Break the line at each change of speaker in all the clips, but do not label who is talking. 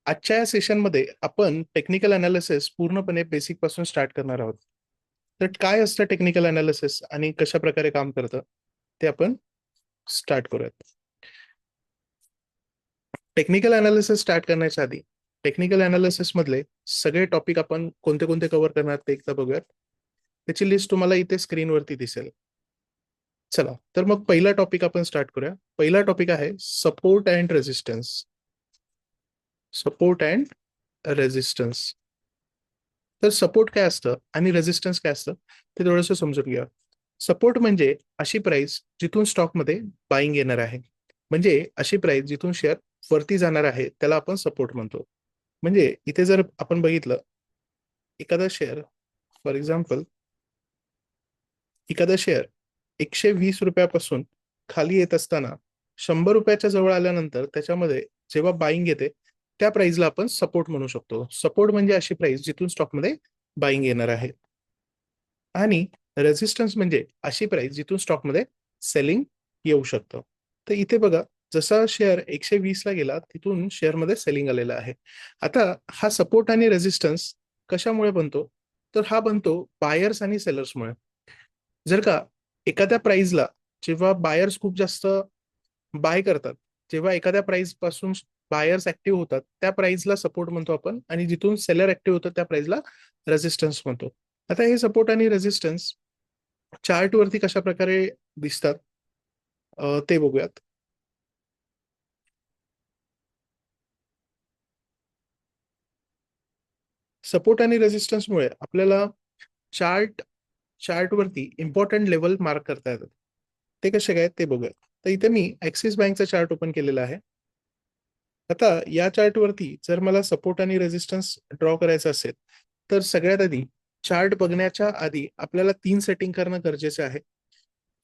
आजच्या या सेशनमध्ये आपण टेक्निकल अनालिसिस पूर्णपणे बेसिक पासून स्टार्ट करणार आहोत. तर काय असतं टेक्निकल अनालिसिस आणि कशा प्रकारे काम करतं ते आपण स्टार्ट करूयात. टेक्निकल अनालिसिस स्टार्ट करण्याच्या आधी टेक्निकल अनालिसिस मधले सगळे टॉपिक आपण कोणते कोणते कव्हर करणार ते एकदा बघूयात. त्याची लिस्ट तुम्हाला इथे स्क्रीनवरती दिसेल. चला तर मग पहिला टॉपिक आपण स्टार्ट करूया. पहिला टॉपिक आहे support and resistance. Support and resistance. तर सपोर्ट काय असतं आणि रेजिस्टन्स काय असतं ते थोडंसं समजून घ्या. सपोर्ट म्हणजे अशी प्राइस जिथून स्टॉकमध्ये बाईंग येणार आहे. म्हणजे अशी प्राइस जिथून शेअर वरती जाणार आहे त्याला आपण सपोर्ट म्हणतो. म्हणजे इथे जर आपण बघितलं एखादा शेअर, फॉर एक्झाम्पल एखादा शेअर 120 रुपयापासून खाली येत असताना 100 रुपयाच्या जवळ आल्यानंतर त्याच्यामध्ये जेव्हा बाईंग येते त्या प्राइसला आपण सपोर्ट म्हणू शकतो. सपोर्ट म्हणजे अशी प्राइस जिथून स्टॉकमध्ये बाईंग येणार आहे. आणि रेजिस्टन्स म्हणजे अशी प्राइस जिथून स्टॉकमध्ये सेलिंग येऊ शकतं. तर इथे बघा, जसा शेअर 120 ला गेला तिथून शेअरमध्ये सेलिंग आलेलं आहे. आता हा सपोर्ट आणि रेजिस्टन्स कशामुळे बनतो? तर हा बनतो बायर्स आणि सेलर्समुळे. जर का एखाद्या प्राइसला जेव्हा बायर्स खूप जास्त बाय करतात, जेव्हा एखाद्या प्राइस पासून बायर्स ऍक्टिव्ह होतात त्या प्राइसला सपोर्ट म्हणतो आपण, आणि जिथून सेलर ऍक्टिव्ह होतात त्या प्राइसला रेजिस्टन्स म्हणतो. आता हे सपोर्ट आणि रेजिस्टन्स चार्ट वरती कशा प्रकारे दिसतात ते बघूयात. सपोर्ट आणि रेजिस्टन्समुळे आपल्याला चार्ट चार्टवरती इम्पॉर्टंट लेवल मार्क करता येतात. ते कसे काय ते बघूयात. तर इथे मी ऍक्सिस बँकचा चार्ट ओपन केलेला आहे. आता या चार्टवरती जर मला सपोर्ट आणि रेजिस्टन्स ड्रॉ करायचं असेल तर सगळ्यात आधी चार्ट बघण्याच्या आधी आपल्याला 3 सेटिंग करणं गरजेचं आहे.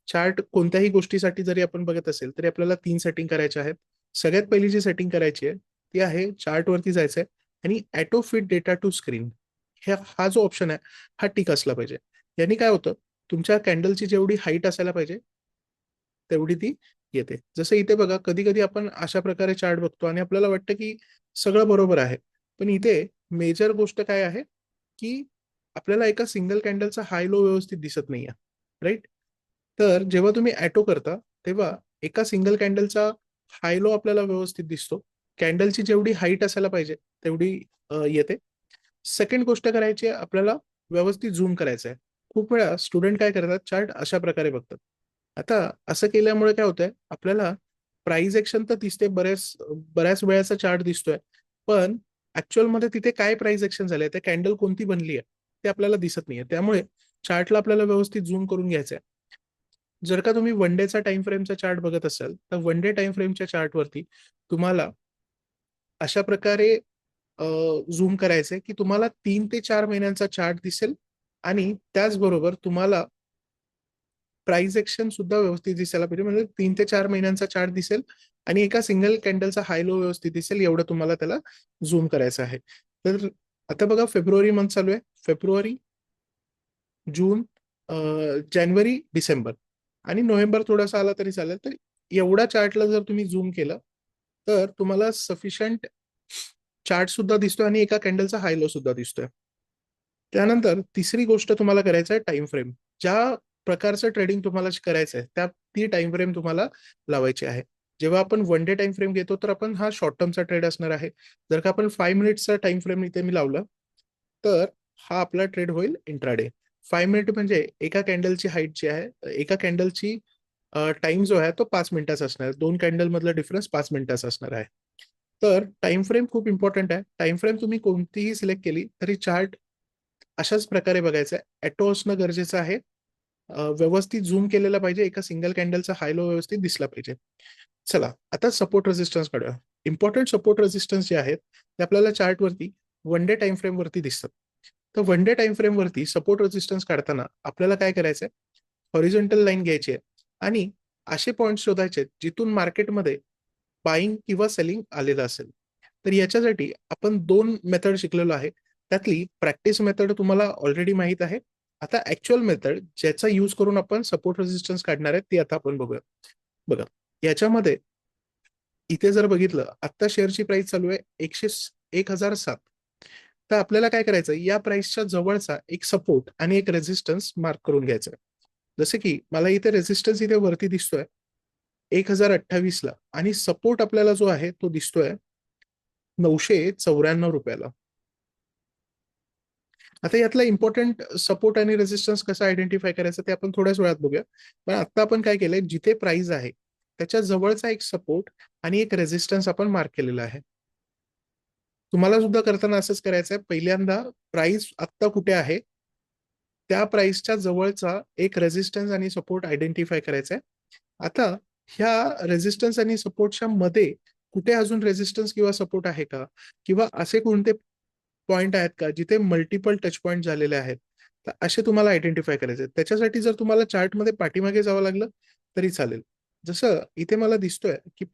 चार्ट कोणत्याही गोष्टीसाठी जरी आपण बघत असेल तरी आपल्याला 3 सेटिंग करायच्या आहेत. सगळ्यात पहिली जी सेटिंग करायची आहे ती आहे चार्टवरती जायचं आहे आणि auto fit data to screen हा जो ऑप्शन आहे हा टिक असला पाहिजे. यांनी काय होतं, तुमच्या कॅन्डलची जेवढी हाईट असायला पाहिजे तेवढी ती येते. जसं इथे बघा, कधी कधी आपण अशा प्रकारे चार्ट बघतो आणि आपल्याला वाटतं की सगळं बरोबर आहे, पण इथे मेजर गोष्ट काय आहे की आपल्याला एका सिंगल कॅन्डलचा हाय लो व्यवस्थित दिसत नाहीये, राईट? तर जेव्हा तुम्ही ॲटो करता तेव्हा एका सिंगल कॅन्डलचा हाय लो आपल्याला व्यवस्थित दिसतो. कॅन्डलची जेवढी हाईट असायला पाहिजे तेवढी येते. सेकंड गोष्ट करायची आहे, आपल्याला व्यवस्थित झूम करायचं आहे. खूप वेळा स्टुडंट काय करतात, चार्ट अशा प्रकारे बघतात. आता असं केल्यामुळे काय होतंय, आपल्याला प्राइस ऍक्शन तर दिसते, बऱ्याच वेळाचा चार्ट दिसतोय, पण ऍक्च्युअल मध्ये तिथे काय प्राइस ऍक्शन झाले, त्या कॅन्डल कोणती बनली आहे ते आपल्याला दिसत नाहीये. त्यामुळे चार्टला आपल्याला व्यवस्थित झूम करून घ्यायचं आहे. जर का तुम्ही वन डेचा टाइम फ्रेमचा चार्ट बघत असाल तर वन डे टाइम फ्रेमच्या चार्टवरती तुम्हाला अशा प्रकारे झूम करायचंय की तुम्हाला 3 ते 4 महिन्यांचा चार्ट दिसेल आणि त्याचबरोबर तुम्हाला प्राइस ऍक्शन सुद्धा व्यवस्थित दिसायला पाहिजे. म्हणजे 3 ते 4 महिन्यांचा चार्ट दिसेल आणि एका सिंगल कॅन्डलचा हाय लो व्यवस्थित दिसेल, एवढं तुम्हाला त्याला झूम करायचं आहे. तर आता बघा, फेब्रुवारी मंथ चालू आहे. फेब्रुवारी, जून, जानेवारी, डिसेंबर आणि नोव्हेंबर थोडासा आला तरी चालेल. तर एवढा चार्टला जर तुम्ही झूम केलं तर तुम्हाला सफिशियंट चार्ट सुद्धा दिसतोय आणि एका कॅन्डलचा हाय लो सुद्धा दिसतोय. त्यानंतर तिसरी गोष्ट तुम्हाला करायचं आहे टाइम फ्रेम. ज्या प्रकारचं ट्रेडिंग तुम्हाला करायचं आहे ती टाइम फ्रेम तुम्हाला लावायची आहे. जेव्हा आपण वन डे टाइम फ्रेम घेतो तर आपण हा शॉर्ट टर्मचा ट्रेड असणार आहे. जर का आपण 5 मिनिट्सचा टाइम फ्रेम इथे मी लावलं तर हा आपला ट्रेड होईल इंट्राडे. 5 मिनिट म्हणजे एका कॅन्डलची हाईट जी आहे, एका कॅन्डलची टाइम जो आहे तो 5 मिनिटाचा असणार आहे. 2 कॅन्डल मधला डिफरन्स 5 मिनिटाचा असणार आहे. तर टाइम फ्रेम खूप इम्पॉर्टंट आहे. टाइम फ्रेम तुम्ही कोणतीही सिलेक्ट केली तरी चार्ट अशाच प्रकारे बघायचा आहे. ॲटो असणं गरजेचं आहे. व्यवस्थित झूम केलेला पाहिजे. एका सिंगल कॅन्डलचा हाय लो व्यवस्थित दिसला पाहिजे. चला आता सपोर्ट रेजिस्टन्स काढूया. इम्पॉर्टंट सपोर्ट रेजिस्टन्स जे आहेत ते आपल्याला चार्टवरती वन डे टाइम फ्रेम वरती दिसतात. तर वन डे टाइम फ्रेम वरती सपोर्ट रेजिस्टन्स काढताना आपल्याला काय करायचंय, हॉरिझॉन्टल लाईन घ्यायची आहे आणि असे पॉईंट शोधायचे जिथून मार्केटमध्ये बाईंग किंवा सेलिंग आलेलं असेल. तर याच्यासाठी आपण 2 मेथड शिकलेलो आहे. त्यातली प्रॅक्टिस मेथड तुम्हाला ऑलरेडी माहित आहे. आता ऍक्च्युअल मेथड ज्याचा यूज करून आपण सपोर्ट रेजिस्टन्स काढणार आहे ती आता आपण बघूया. बघा, याच्यामध्ये इथे जर बघितलं, आत्ता शेअरची प्राइस चालू आहे 1007. तर आपल्याला काय करायचं, या प्राइसच्या जवळचा एक सपोर्ट आणि एक रेझिस्टन्स मार्क करून घ्यायचा. जसे की मला इथे रेझिस्टन्स इथे वरती दिसतोय 1028 ला, आणि सपोर्ट आपल्याला जो आहे तो दिसतोय 994 रुपयाला. आता यातला इम्पॉर्टंट सपोर्ट आणि रेजिस्टन्स कसा आयडेंटिफाय करायचं ते आपण थोड्याच वेळात बघूया. पण आता आपण काय केलंय, जिथे प्राइस आहे त्याच्या जवळचा एक सपोर्ट आणि एक रेजिस्टन्स आपण मार्क केलेला आहे. तुम्हाला सुद्धा करताना असंच करायचं आहे. पहिल्यांदा प्राइस आत्ता कुठे आहे त्या प्राइसच्या जवळचा एक रेजिस्टन्स आणि सपोर्ट आयडेंटिफाय करायचा आहे. आता ह्या रेजिस्टन्स आणि सपोर्टच्या मध्ये कुठे अजून रेजिस्टन्स किंवा सपोर्ट आहे का, किंवा असे कोणते पॉइंट आहेत का जिथे मल्टिपल टच पॉइंट झालेले आहेत, तर असे तुम्हाला आयडेंटिफाय करायचे. त्याच्यासाठी जर तुम्हाला चार्टमध्ये पाठीमागे जावं लागलं तरी चालेल. जसं इथे मला दिसतोय की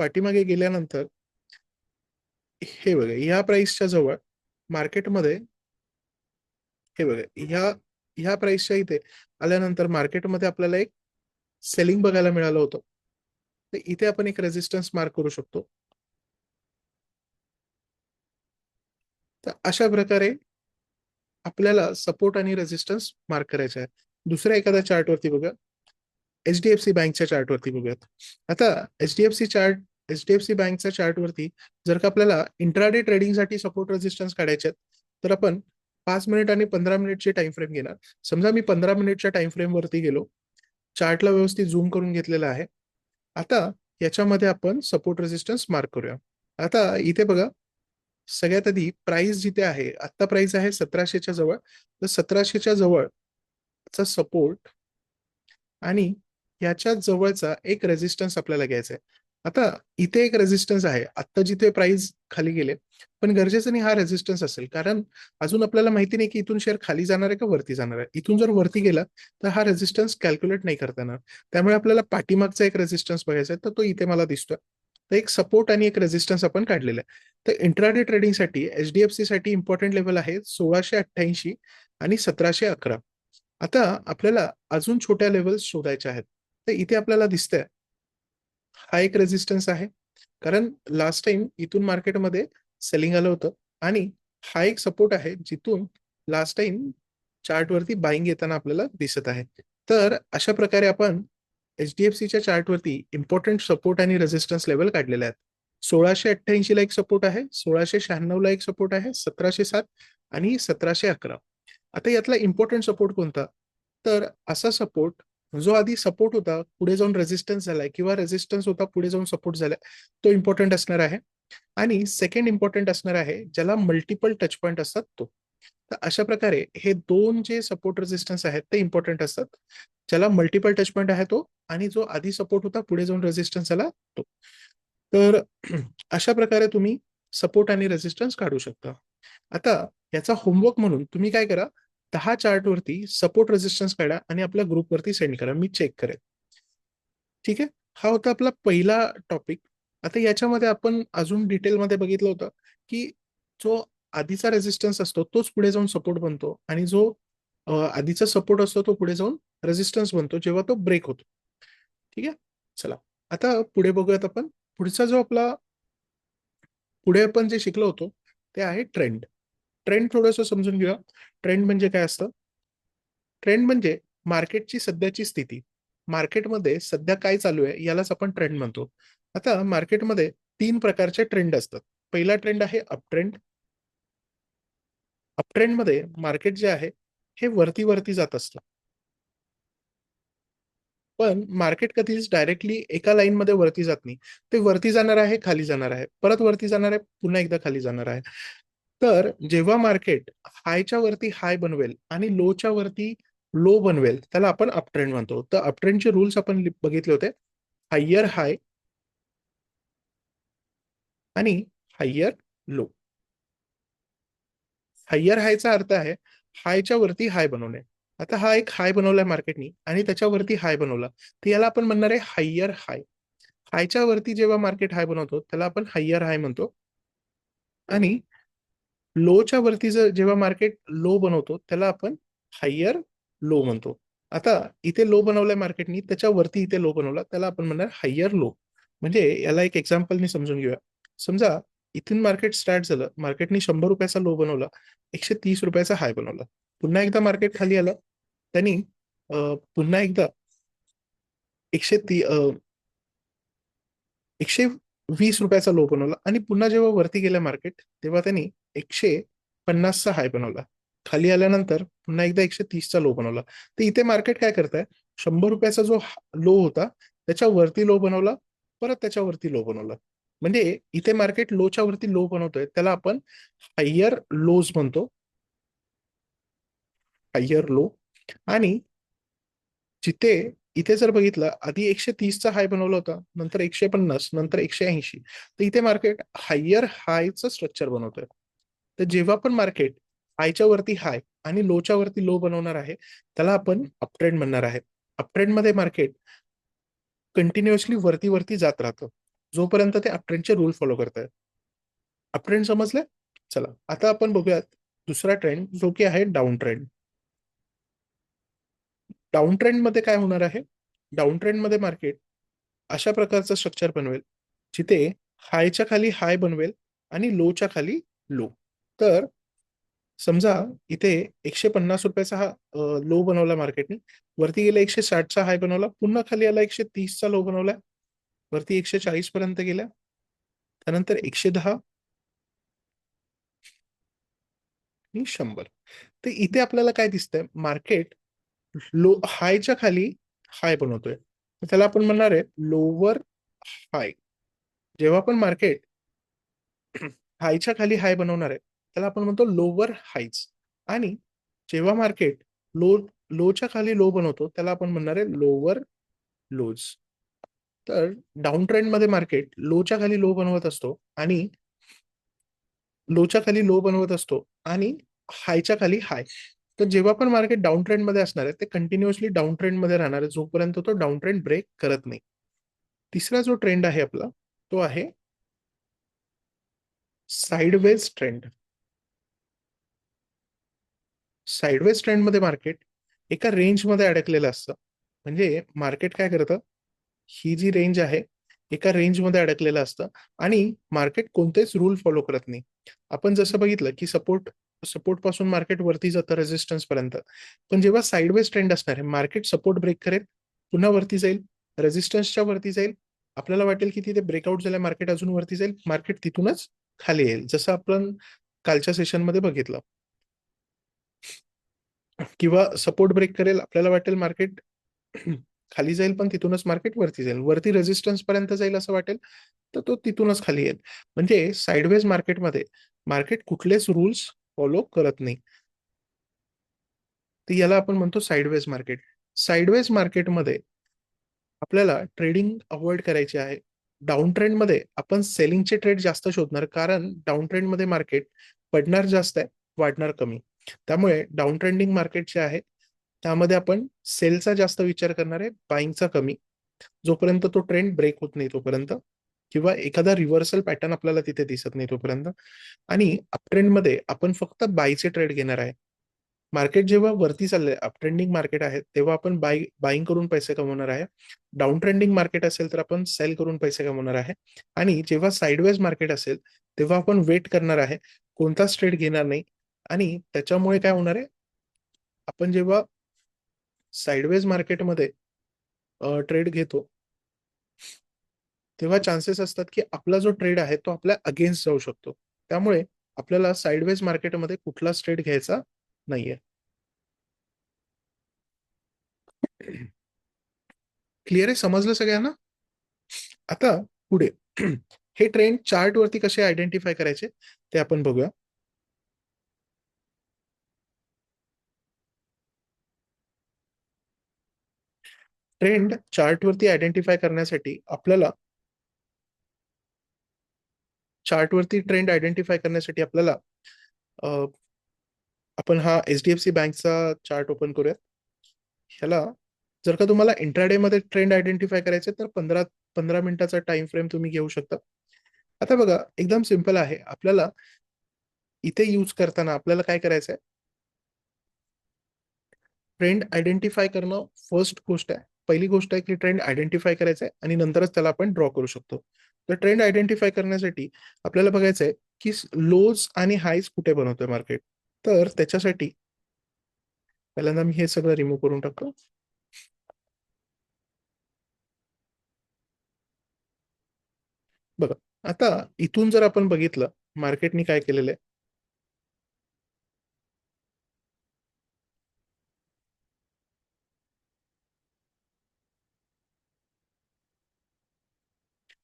पाठीमागे गेल्यानंतर हे बघा, ह्या प्राइसच्या जवळ मार्केटमध्ये, हे बघा, ह्या प्राइसच्या इथे आल्यानंतर मार्केटमध्ये आपल्याला एक सेलिंग बघायला मिळालं होतं. तर इथे आपण एक रेजिस्टन्स मार्क करू शकतो. तर अशा प्रकारे आपल्याला सपोर्ट आणि रेजिस्टन्स मार्क करायचा आहे. दुसऱ्या एखाद्या चार्टवरती बघा, एचडीएफसी बँकच्या चार्टवरती बघूयात. आता एचडीएफसी बँकच्या चार्टवरती जर का आपल्याला इंट्राडे ट्रेडिंगसाठी सपोर्ट रेजिस्टन्स काढायचे आहेत, तर आपण 5 मिनिट आणि 15 मिनिटची टाइम फ्रेम घेणार. समजा मी 15 मिनिटच्या टाइम फ्रेम वरती गेलो, चार्टला व्यवस्थित झूम करून घेतलेला आहे. आता याच्यामध्ये आपण सपोर्ट रेजिस्टन्स मार्क करूया. आता इथे बघा, सगळ्यात आधी प्राइस जिथे आहे, आत्ता प्राइस आहे 1700च्या जवळ, तर 1700च्या जवळचा सपोर्ट आणि याच्या जवळचा एक रेजिस्टन्स आपल्याला घ्यायचा आहे. आता इथे एक रेजिस्टन्स आहे, आत्ता जिथे प्राइस खाली गेले, पण गरजेचं नाही हा रेजिस्टन्स असेल, कारण अजून आपल्याला माहिती नाही की इथून शेअर खाली जाणार आहे का वरती जाणार आहे. इथून जर वरती गेला तर हा रेजिस्टन्स कॅल्क्युलेट नाही करता येणार. त्यामुळे आपल्याला पाठीमागचा एक रेजिस्टन्स बघायचा आहे, तर तो इथे मला दिसतोय. तर एक सपोर्ट आणि एक रेजिस्टन्स आपण काढलेला आहे. तर इंट्राडे ट्रेडिंगसाठी एचडीएफसी साठी इम्पॉर्टंट लेवल आहे 1688 आणि 1711. आता आपल्याला अजून छोट्या लेवल्स शोधायच्या आहेत. तर इथे आपल्याला दिसतंय हा एक रेजिस्टन्स आहे, कारण लास्ट टाइम इथून मार्केटमध्ये सेलिंग आलं होतं, आणि हा एक सपोर्ट आहे जिथून लास्ट टाइम चार्टवरती बाईंग येताना आपल्याला दिसत आहे. तर अशा प्रकारे आपण एचडीएफसीच्या चार्टवरती इम्पॉर्टंट सपोर्ट आणि रेजिस्टन्स लेवल काढलेले आहेत. 1688 ला एक सपोर्ट आहे, 1696 ला एक सपोर्ट आहे, 1707 आणि 1711. आता यातला इम्पॉर्टंट सपोर्ट कोणता, तर असा सपोर्ट जो आधी सपोर्ट होता पुढे जाऊन रेजिस्टन्स झालाय, किंवा रेजिस्टन्स होता पुढे जाऊन सपोर्ट झालाय, तो इम्पॉर्टंट असणार आहे. आणि सेकंड इम्पॉर्टंट असणार आहे ज्याला मल्टिपल टच पॉइंट असतात तो. तर अशा प्रकारे हे दोन जे सपोर्ट रेजिस्टन्स आहेत ते इम्पॉर्टंट असतात. ज्याला मल्टिपल टच पॉइंट आहे तो, आणि जो आधी सपोर्ट होता पुढे जाऊन रेजिस्टन्स झाला तो. तर अशा प्रकारे तुम्ही सपोर्ट आणि रेजिस्टन्स काढू शकता. आता याचा होमवर्क म्हणून तुम्ही काय करा, 10 चार्टवरती सपोर्ट रेजिस्टन्स काढा आणि आपल्या ग्रुपवरती सेंड करा, मी चेक करेन. ठीक आहे. हा होता आपला पहिला टॉपिक. आता याच्यामध्ये आपण अजून डिटेलमध्ये बघितलं होतं की जो आधीचा रेजिस्टन्स असतो तोच पुढे जाऊन सपोर्ट बनतो, आणि जो आधीचा सपोर्ट असतो तो पुढे जाऊन रेजिस्टन्स बनतो जेव्हा तो ब्रेक होतो. ठीक आहे. चला, आता पुढे बघूयात आपण. पुढचा जो आपला पुढे आपण जे शिकलो होतो ते आहे ट्रेंड. ट्रेंड थोडंसं समजून घेऊया. ट्रेंड म्हणजे काय असतं. ट्रेंड म्हणजे मार्केटची सध्याची स्थिती, मार्केटमध्ये सध्या काय चालू आहे यालाच आपण ट्रेंड म्हणतो. आता मार्केटमध्ये 3 प्रकारचे ट्रेंड असतात. पहिला ट्रेंड आहे अप ट्रेंड. अप ट्रेंड मध्ये मार्केट जे आहे हे वरती वरती जात असतं, पण मार्केट कधीच डायरेक्टली एका लाईन मध्ये वरती जात नाही. ते वरती जाणार आहे, खाली जाणार आहे, परत वरती जाणार आहे, पुन्हा एकदा खाली जाणार आहे. तर जेव्हा मार्केट हायच्या वरती हाय बनवेल आणि लोच्या वरती लो बनवेल त्याला आपण अप ट्रेंड म्हणतो. तर अप ट्रेंडचे रूल्स आपण बघितले होते, हायर हाय आणि हायर लो. हायर हायचा अर्थ आहे हायच्या वरती हाय बनवणे. आता हा एक हाय बनवलाय मार्केटनी आणि त्याच्यावरती हाय बनवला, तर याला आपण म्हणणार आहे हायर हाय. हायच्या वरती जेव्हा मार्केट हाय बनवतो त्याला आपण हायर हाय म्हणतो, आणि लोच्या वरती जेव्हा मार्केट लो बनवतो त्याला आपण हायर लो म्हणतो. आता इथे लो बनवलाय मार्केटनी, त्याच्या वरती इथे लो बनवला त्याला आपण म्हणणार हायर लो. म्हणजे याला एक एक्झाम्पलनी समजून घेऊया. समजा इथून मार्केट स्टार्ट झालं, मार्केटने 100 रुपयाचा लो बनवला, 130 रुपयाचा हाय बनवला, पुन्हा एकदा मार्केट खाली आलं, त्यांनी पुन्हा एकदा 120 रुपयाचा लो बनवला आणि पुन्हा जेव्हा वरती गेलं मार्केट तेव्हा त्यांनी 150चा हाय बनवला, खाली आल्यानंतर पुन्हा एकदा 130चा लो बनवला. तर इथे मार्केट काय करताय, 100 रुपयाचा जो लो होता त्याच्या वरती लो बनवला, परत त्याच्यावरती लो बनवला. म्हणजे इथे मार्केट लोच्या वरती लो बनवतोय, त्याला आपण हायर लोज म्हणतो, हायर लो. आणि जिथे इथे जर बघितलं, आधी 130चा हाय बनवला होता, नंतर 150, नंतर 180, तर इथे मार्केट हायर हायचं स्ट्रक्चर बनवतोय. तर जेव्हा पण मार्केट हायच्या वरती हाय आणि लोच्या वरती लो बनवणार आहे, त्याला आपण अपट्रेंड म्हणणार आहे. अपट्रेंड मध्ये मार्केट कंटिन्युअसली वरती वरती जात राहतं, जोपर्यंत ते अपट्रेंडचे रूल फॉलो करताय. अपट्रेंड समजले? चला आता आपण बघूयात दुसरा ट्रेंड, जो की आहे डाऊन ट्रेंड. डाऊन ट्रेंड मध्ये काय होणार आहे, डाऊन ट्रेंड मध्ये मार्केट अशा प्रकारचं स्ट्रक्चर बनवेल, जिथे हायच्या खाली हाय बनवेल आणि लोच्या खाली लो. तर समजा इथे 150 रुपयाचा हा लो बनवला मार्केटने, वरती गेला 160चा हाय बनवला, पुन्हा खाली आला 130चा लो बनवला, वरती 140 पर्यंत गेल्या, त्यानंतर 110 आणि 100. तर इथे आपल्याला काय दिसतंय, मार्केट लो हायच्या खाली हाय बनवतोय, तर त्याला आपण म्हणणार आहे लोअर हाय. जेव्हा पण मार्केट हायच्या खाली हाय बनवणार आहे, त्याला आपण म्हणतो लोअर हाईज. आणि जेव्हा मार्केट लो लोच्या खाली लो बनवतो, त्याला आपण म्हणणार आहे लोअर लोज. तर डाऊन ट्रेंड मध्ये मार्केट लोच्या खाली लो बनवत असतो आणि लोच्या खाली लो बनवत असतो आणि हायच्या खाली हाय. तर जेव्हा पण मार्केट डाऊन ट्रेंड मध्ये असणार आहे, ते कंटिन्युअसली डाऊन ट्रेंड मध्ये राहणार आहे, जोपर्यंत तो डाऊन ट्रेंड ब्रेक करत नाही. तिसरा जो ट्रेंड आहे आपला, तो आहे साइडवेज ट्रेंड. साइडवेज ट्रेंड मध्ये मार्केट एका रेंजमध्ये अडकलेलं असतं. म्हणजे मार्केट काय करतं, ही जी रेंज आहे, एका रेंजमध्ये अडकलेलं असतं आणि मार्केट कोणतेच रूल फॉलो करत नाही. आपण जसं बघितलं की सपोर्ट सपोर्ट पासून मार्केट वरती जातं रेजिस्टन्स पर्यंत. पण जेव्हा साइडवेज ट्रेंड असणार आहे, मार्केट सपोर्ट ब्रेक करेल, पुन्हा वरती जाईल, रेजिस्टन्सच्या वरती जाईल, आपल्याला वाटेल की तिथे ब्रेकआउट झालं, मार्केट अजून वरती जाईल, मार्केट तिथूनच खाली येईल, जसं आपण कालच्या सेशनमध्ये बघितलं. किंवा सपोर्ट ब्रेक करेल, आपल्याला वाटेल मार्केट खाली जाईल, पण तिथूनच मार्केट वरती जाईल, वरती रेजिस्टन्स पर्यंत जाईल असं वाटेल, तर तो तिथूनच खाली येईल. म्हणजे साइडवेज मार्केटमध्ये मार्केट कुठलेच रूल्स फॉलो करत नाही. तर याला आपण म्हणतो साइडवेज मार्केट. साइडवेज मार्केटमध्ये आपल्याला ट्रेडिंग अवॉइड करायची आहे. डाऊन ट्रेंडमध्ये आपण सेलिंगचे ट्रेड जास्त शोधणार, कारण डाऊन ट्रेंडमध्ये मार्केट पडणार जास्त आहे, वाढणार कमी. त्यामुळे डाऊन ट्रेंडिंग मार्केट जे आहे, त्यामध्ये आपण सेलचा जास्त विचार करणार आहे, बाईंगचा कमी, जोपर्यंत तो ट्रेंड ब्रेक होत नाही तोपर्यंत, किंवा एखादा रिव्हर्सल पॅटर्न आपल्याला तिथे दिसत नाही तोपर्यंत. आणि अपट्रेंडमध्ये आपण फक्त बायचे ट्रेड घेणार आहे. मार्केट जेव्हा वरती चाललंय, अप ट्रेंडिंग मार्केट आहे, तेव्हा आपण बाईंग करून पैसे कमवणार आहे. डाऊन ट्रेंडिंग मार्केट असेल तर आपण सेल करून पैसे कमवणार आहे. आणि जेव्हा साइडवेज मार्केट असेल, तेव्हा आपण वेट करणार आहे, कोणताच ट्रेड घेणार नाही. आणि त्याच्यामुळे काय होणार आहे, आपण जेव्हा साइडवेज मार्केटमध्ये ट्रेड घेतो, तेव्हा चान्सेस असतात की आपला जो ट्रेड आहे तो आपल्या अगेन्स्ट जाऊ शकतो. त्यामुळे आपल्याला साइडवेज मार्केटमध्ये कुठलाच ट्रेड घ्यायचा नाहीये. क्लिअर आहे, समजलं सगळ्यांना? आता पुढे हे ट्रेंड चार्ट वरती कसे आयडेंटिफाय करायचे ते आपण बघूया. ट्रेंड चार्ट वरती आयडेंटिफाय करण्यासाठी आपल्याला अ, आपण हा एचडीएफसी बँकचा चार्ट ओपन करूया. ह्याला जर का तुम्हाला इंट्राडे मध्ये ट्रेंड आयडेंटिफाय करायचे, तर 15 मिनिटाचा टाइम फ्रेम तुम्ही घेऊ शकता. आता बघा, एकदम सिंपल आहे. आपल्याला इथे यूज करताना आपल्याला काय करायचं आहे, ट्रेंड आयडेंटिफाय करणं फर्स्ट गोष्ट आहे. पहिली गोष्ट आहे की ट्रेंड आयडेंटिफाय करायचं आहे आणि नंतरच त्याला आपण ड्रॉ करू शकतो. तर ट्रेंड आयडेंटिफाय करण्यासाठी आपल्याला बघायचं आहे की लोज आणि हायज कुठे बनवतोय मार्केट. तर त्याच्यासाठी पहिल्यांदा मी हे सगळं रिमूव्ह करून टाकतो. बघा, आता इथून जर आपण बघितलं मार्केटनी काय केलेलं आहे.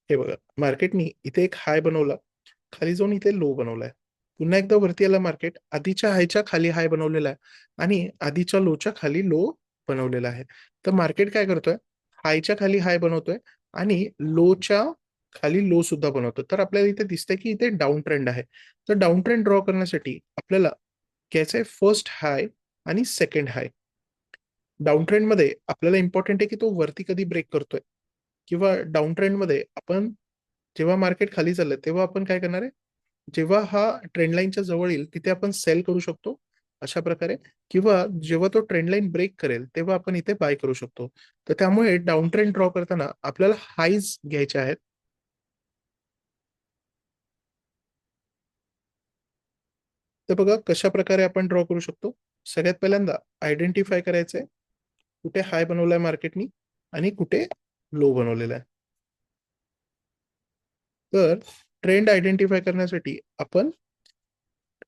हे बघा, मार्केटनी इथे एक हाय बनवला, खाली जाऊन इथे लो बनवलाय, पुन्हा एकदा वरती आला मार्केट, आधीच्या हायच्या खाली हाय बनवलेला आहे आणि आधीच्या लोच्या खाली लो बनवलेला आहे. तर मार्केट काय करतोय, हायच्या खाली हाय बनवतोय आणि लोच्या खाली लो सुद्धा बनवतोय. तर आपल्याला इथे दिसतंय की इथे डाऊन ट्रेंड आहे. तर डाऊन ट्रेंड ड्रॉ करण्यासाठी आपल्याला घ्यायचंय फर्स्ट हाय आणि सेकंड हाय. डाऊन ट्रेंड मध्ये आपल्याला इम्पॉर्टंट आहे की तो वरती कधी ब्रेक करतोय, किंवा डाऊन ट्रेंड मध्ये आपण जेव्हा मार्केट खाली चाललंय तेव्हा आपण काय करणार आहे, जेव्हा हा ट्रेंड लाईनच्या जवळ येईल तिथे आपण सेल करू शकतो अशा प्रकारे, किंवा जेव्हा तो ट्रेंड लाईन ब्रेक करेल तेव्हा आपण इथे बाय करू शकतो. तर त्यामुळे डाऊन ट्रेंड ड्रॉ करताना आपल्याला हाईज घ्यायचे आहेत. तर बघा कशा प्रकारे आपण ड्रॉ करू शकतो. सगळ्यात पहिल्यांदा आयडेंटिफाय करायचंय कुठे हाय बनवलाय मार्केटनी आणि कुठे लो बनवलेला आहे. तर ट्रेंड आयडेंटिफाय करण्यासाठी आपण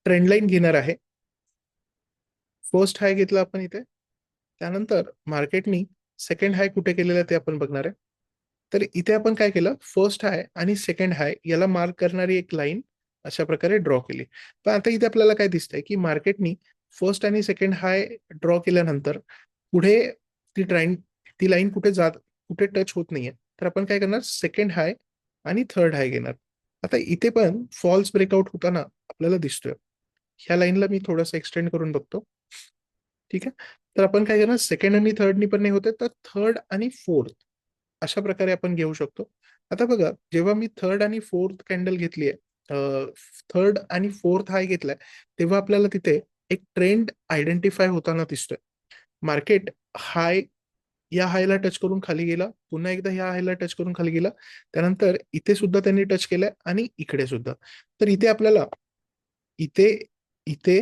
ट्रेंड लाईन घेणार आहे. फर्स्ट हाय घेतला आपण इथे, त्यानंतर मार्केटनी सेकंड हाय कुठे केलेला ते आपण बघणार आहे. तर इथे आपण काय केलं, फर्स्ट हाय आणि सेकंड हाय याला मार्क करणारी एक लाईन अशा प्रकारे ड्रॉ केली. पण आता इथे आपल्याला काय दिसतंय की मार्केटनी फर्स्ट आणि सेकंड हाय ड्रॉ केल्यानंतर पुढे ती ट्रेंड, ती लाईन कुठे जात, कुठे टच होत नाहीये. तर आपण काय करणार, सेकंड हाय आणि थर्ड हाय घेणार. आता इथे पण फॉल्स ब्रेकआउट होताना आपल्याला दिसतोय. ह्या लाईनला मी थोडंसं एक्सटेंड करून बघतो. ठीक आहे. तर आपण काय करणार, सेकंड आणि थर्डनी पण नाही होते, तर थर्ड आणि फोर्थ अशा प्रकारे आपण घेऊ शकतो. आता बघा, जेव्हा मी थर्ड आणि फोर्थ कॅन्डल घेतली आहे, थर्ड आणि फोर्थ हाय घेतलाय, तेव्हा आपल्याला तिथे एक ट्रेंड आयडेंटिफाय होताना दिसतोय. मार्केट हाय, या हायला टच करून खाली गेला, पुन्हा एकदा ह्या हायला टच करून खाली गेला, त्यानंतर इथे सुद्धा त्यांनी टच केलंय आणि इकडे सुद्धा. तर इथे आपल्याला इथे, इथे,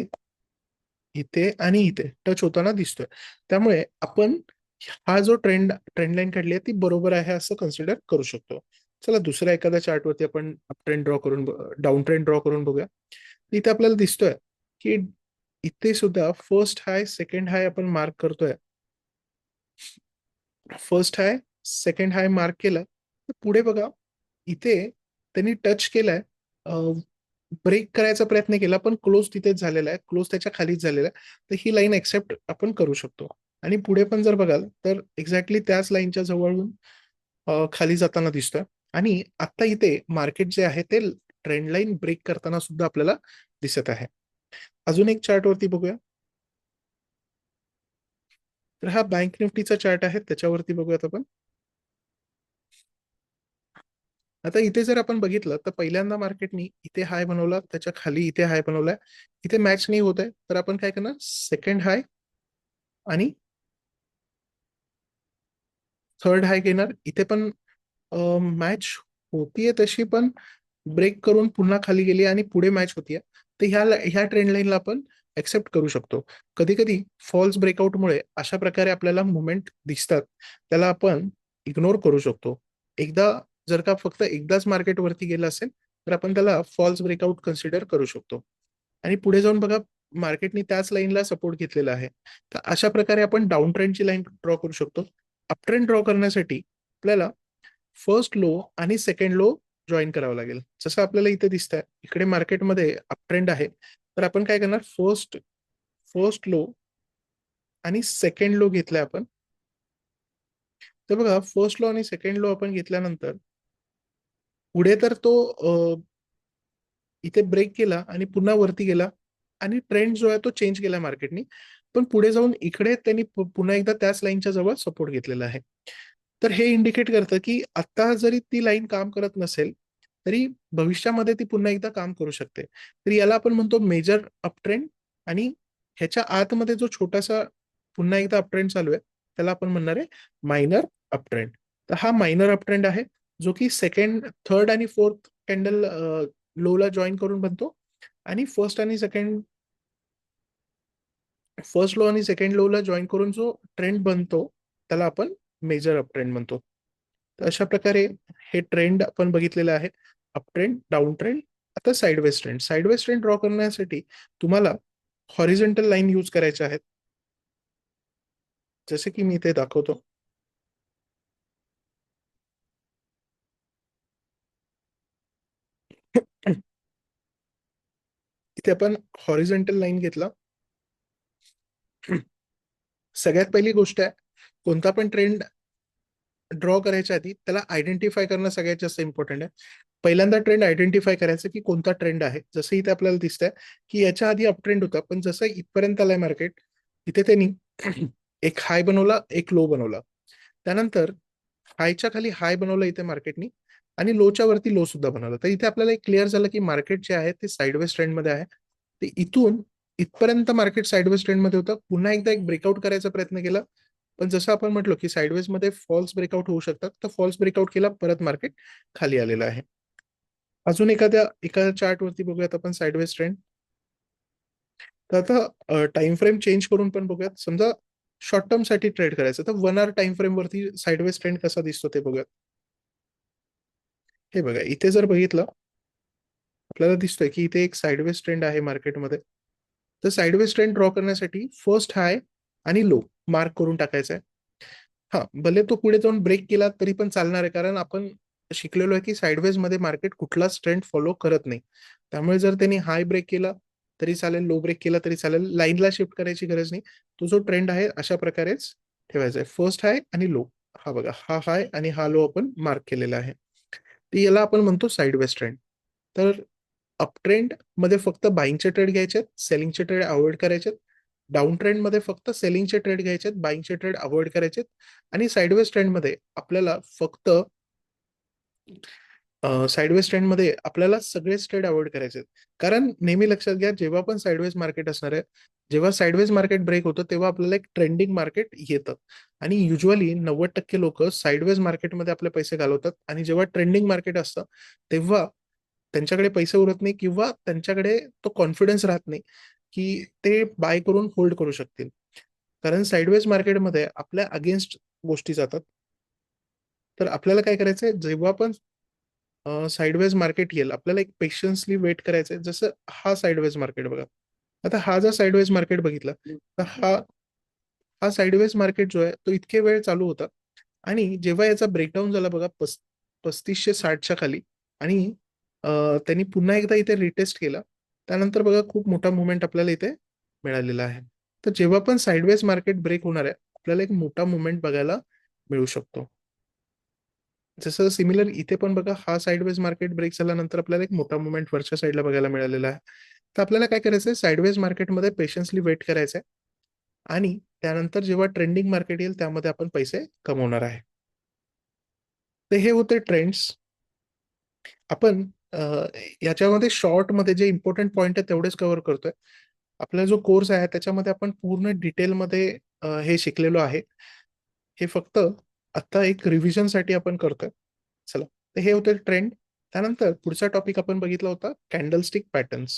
इथे आणि इथे टच होताना दिसतोय. त्यामुळे आपण हा जो ट्रेंड लाईन काढली आहे ती बरोबर आहे असं कन्सिडर करू शकतो. चला दुसऱ्या एखाद्या चार्टवरती आपण ट्रेंड ड्रॉ करून, डाऊन ट्रेंड ड्रॉ करून बघूया. इथे आपल्याला दिसतोय की इथे सुद्धा फर्स्ट हाय सेकंड हाय आपण मार्क करतोय. फर्स्ट हाय सेकंड हाय मार्क केला, तर पुढे बघा इथे त्यांनी टच केलाय, ब्रेक करायचा प्रयत्न केला पण क्लोज तिथेच झालेला आहे, क्लोज त्याच्या खालीच झालेला आहे. तर ही लाईन एक्सेप्ट आपण करू शकतो. आणि पुढे पण जर बघाल तर एक्झॅक्टली त्याच लाईनच्या जवळून खाली जाताना दिसतोय. आणि आता इथे मार्केट जे आहे ते ट्रेंड लाईन ब्रेक करताना सुद्धा आपल्याला दिसत आहे. अजून एक चार्ट वरती बघूया. तर हा बँक निफ्टीचा चार्ट आहे, त्याच्यावरती बघूयात आपण. आता इथे जर आपण बघितलं तर पहिल्यांदा मार्केटनी इथे हाय बनवला, त्याच्या खाली इथे हाय बनवलाय, इथे मॅच नाही होत आहे, तर आपण काय करणार, सेकंड हाय आणि थर्ड हाय घेणार. इथे पण मॅच होतीये तशी, पण ब्रेक करून पुन्हा खाली गेली आणि पुढे मॅच होतीये. तर ह्या ट्रेंड लाईनला आपण एक्सेप्ट करू शकतो. कधी कधी फॉल्स ब्रेकआउटमुळे अशा प्रकारे आपल्याला मुवमेंट दिसतात, त्याला आपण इग्नोर करू शकतो. एकदा जर का फक्त एकदाच मार्केट वरती गेलं असेल तर आपण त्याला फॉल्स ब्रेकआउट कन्सिडर करू शकतो. आणि पुढे जाऊन बघा, मार्केटनी त्याच लाईनला सपोर्ट घेतलेला आहे. तर अशा प्रकारे आपण डाऊन ट्रेंडची लाईन ड्रॉ करू शकतो. अप ट्रेंड ड्रॉ करण्यासाठी आपल्याला फर्स्ट लो आणि सेकंड लो जॉईन करावं लागेल. जसं आपल्याला इथे दिसतंय इकडे मार्केटमध्ये अप ट्रेंड आहे, तर आपण काय करणार, फर्स्ट फर्स्ट लो आणि सेकंड लो घेतलाय आपण. तर बघा, फर्स्ट लो आणि सेकंड लो आपण घेतल्यानंतर पुढे तर तो इथे ब्रेक केला आणि पुन्हा वरती गेला आणि ट्रेंड जो आहे तो चेंज केला मार्केटनी. पण पुढे जाऊन इकडे त्यांनी पुन्हा एकदा त्याच लाईनच्या जवळ सपोर्ट घेतलेला आहे. तर हे इंडिकेट करतं की आता जरी ती लाईन काम करत नसेल तरी भविष्यामध्ये ती पुन्हा एकदा काम करू शकते. तर याला आपण म्हणतो मेजर अपट्रेंड. आणि ह्याच्या आतमध्ये जो छोटासा पुन्हा एकदा अपट्रेंड चालू आहे त्याला आपण म्हणणार आहे मायनर अपट्रेंड. तर हा मायनर अपट्रेंड आहे. जो की थर्ड आणि फोर्थ कॅन्डल लोला जॉईन करून बनतो, आणि फर्स्ट लो आणि सेकंड लो ला जॉईन करून जो ट्रेंड बनतो त्याला आपण मेजर अप ट्रेंड म्हणतो. तर अशा प्रकारे हे ट्रेंड आपण बघितलेलं आहे, अप ट्रेंड, डाऊन ट्रेंड. आता साईडवेज ट्रेंड ड्रॉ करण्यासाठी तुम्हाला हॉरिझॉन्टल लाईन यूज करायच्या आहेत, जसे की मी ते दाखवतो. इथे आपण हॉरिझॉन्टल लाईन घेतला. सगळ्यात पहिली गोष्ट आहे, कोणता पण ट्रेंड ड्रॉ करायच्या आधी त्याला आयडेंटिफाय करणं सगळ्यात जास्त इम्पॉर्टंट आहे. पहिल्यांदा ट्रेंड आयडेंटिफाय करायचं की कोणता ट्रेंड आहे. जसं इथे आपल्याला दिसतंय की याच्या आधी अप ट्रेंड होता, पण जसं इथपर्यंत आलाय मार्केट, इथे त्यांनी एक हाय बनवला, एक लो बनवला. त्यानंतर हायच्या खाली हाय बनवला इथे मार्केटनी, आणि लोच्या वरती लो सुद्धा बनवला. तर इथे आपल्याला एक क्लिअर झालं की मार्केट जे आहे ते साईडवेज ट्रेंडमध्ये आहे. ते इथून इथपर्यंत मार्केट साईडवेज ट्रेंडमध्ये होतं. पुन्हा एकदा एक ब्रेकआउट करायचा प्रयत्न केला, पण जसं आपण म्हटलो की साईडवेज मध्ये फॉल्स ब्रेकआउट होऊ शकतात, तर फॉल्स ब्रेकआउट केला, परत मार्केट खाली आलेलं आहे. अजून एका चार्ट वरती बघूयात आपण साईडवेज ट्रेंड. तर आता टाइम फ्रेम चेंज करून पण बघूयात. समजा शॉर्ट टर्म साठी ट्रेड करायचं, तर 1 आवर टाइम फ्रेम वरती साईडवेज ट्रेंड कसा दिसतो ते बघूयात. हे बघा, इथे जर बघितलं आपल्याला दिसतोय की इथे एक साईडवेज ट्रेंड आहे मार्केटमध्ये. तर साईडवेज ट्रेंड ड्रॉ करण्यासाठी फर्स्ट हाय आणि लो मार्क करून टाकायचा आहे. हा, भले तो पुढे जाऊन ब्रेक केला तरी पण चालणार आहे, कारण आपण शिकलेलो आहे की साईडवेज मध्ये मार्केट कुठलाच ट्रेंड फॉलो करत नाही. त्यामुळे जर त्यांनी हाय ब्रेक केला तरी चालेल, लो ब्रेक केला तरी चालेल, लाईनला शिफ्ट करायची गरज नाही. तो जो ट्रेंड आहे अशा प्रकारेच ठेवायचा आहे. फर्स्ट हाय आणि लो, हा बघा, हा हाय आणि हा लो आपण मार्क केलेला आहे. तर याला आपण म्हणतो साईडवेज ट्रेंड. तर अप ट्रेंड मध्ये फक्त बाईंगचे ट्रेड घ्यायचे, सेलिंगचे ट्रेड अवॉइड करायचे. डाऊन ट्रेंड मध्ये फक्त सेलिंगचे ट्रेड घ्यायचे, बाईंगचे ट्रेड अवॉइड करायचे. आणि साईडवेज ट्रेंड मध्ये आपल्याला फक्त साईडवेज ट्रेंड मध्ये आपल्याला सगळेच ट्रेड अवॉइड करायचे. कारण नेहमी लक्षात घ्या, जेव्हा पण साईडवेज मार्केट असणार आहे, जेव्हा साईडवेज मार्केट ब्रेक होतं तेव्हा आपल्याला एक ट्रेंडिंग मार्केट येतं. आणि युजली 90% लोक साईडवेज मार्केटमध्ये आपले पैसे घालवतात, आणि जेव्हा ट्रेंडिंग मार्केट असतं तेव्हा त्यांच्याकडे पैसे उरत नाही, किंवा त्यांच्याकडे तो कॉन्फिडन्स राहत नाही की ते बाय करून होल्ड करू शकतील. कारण साईडवेज मार्केटमध्ये आपल्या अगेन्स्ट गोष्टी जातात. तर आपल्याला काय करायचंय, जेव्हा पण साईडवेज मार्केट येईल, आपल्याला एक पेशन्सली वेट करायचंय. जसं हा साईडवेज मार्केट बघा, आता हा जर साईडवेज मार्केट बघितला, तर हा हा साईडवेज मार्केट जो आहे तो इतके वेळ चालू होता, आणि जेव्हा याचा ब्रेकडाऊन झाला बघा 3560च्या खाली, आणि त्यांनी पुन्हा एकदा इथे रिटेस्ट केला, त्यानंतर बघा खूप मोठा मुवमेंट आपल्याला इथे मिळालेला आहे. तर जेव्हा पण साईडवेज मार्केट ब्रेक होणार आहे, आपल्याला एक मोठा मुवमेंट बघायला मिळू शकतो. जसं सिमिलर इथे पण बघा, हा साईडवेज मार्केट ब्रेक झाल्यानंतर आपल्याला एक मोठा मुवमेंट वरच्या साईडला बघायला मिळालेला आहे. तर आपल्याला काय करायचंय, साईडवेज मार्केटमध्ये पेशन्सली वेट करायचंय, आणि त्यानंतर जेव्हा ट्रेंडिंग मार्केट येईल त्यामध्ये आपण पैसे कमवणार आहे. तर हे होते ट्रेंड्स. आपण याच्यामध्ये शॉर्ट मध्ये जे इम्पॉर्टंट पॉईंट आहे तेवढेच कव्हर करतोय. आपला जो कोर्स आहे त्याच्यामध्ये आपण पूर्ण डिटेलमध्ये हे शिकलेलो आहे. हे फक्त आता एक रिव्हिजन साठी आपण करतोय. चला, तर हे होते ट्रेंड. त्यानंतर पुढचा टॉपिक आपण बघितला होता कॅन्डलस्टिक पॅटर्न्स.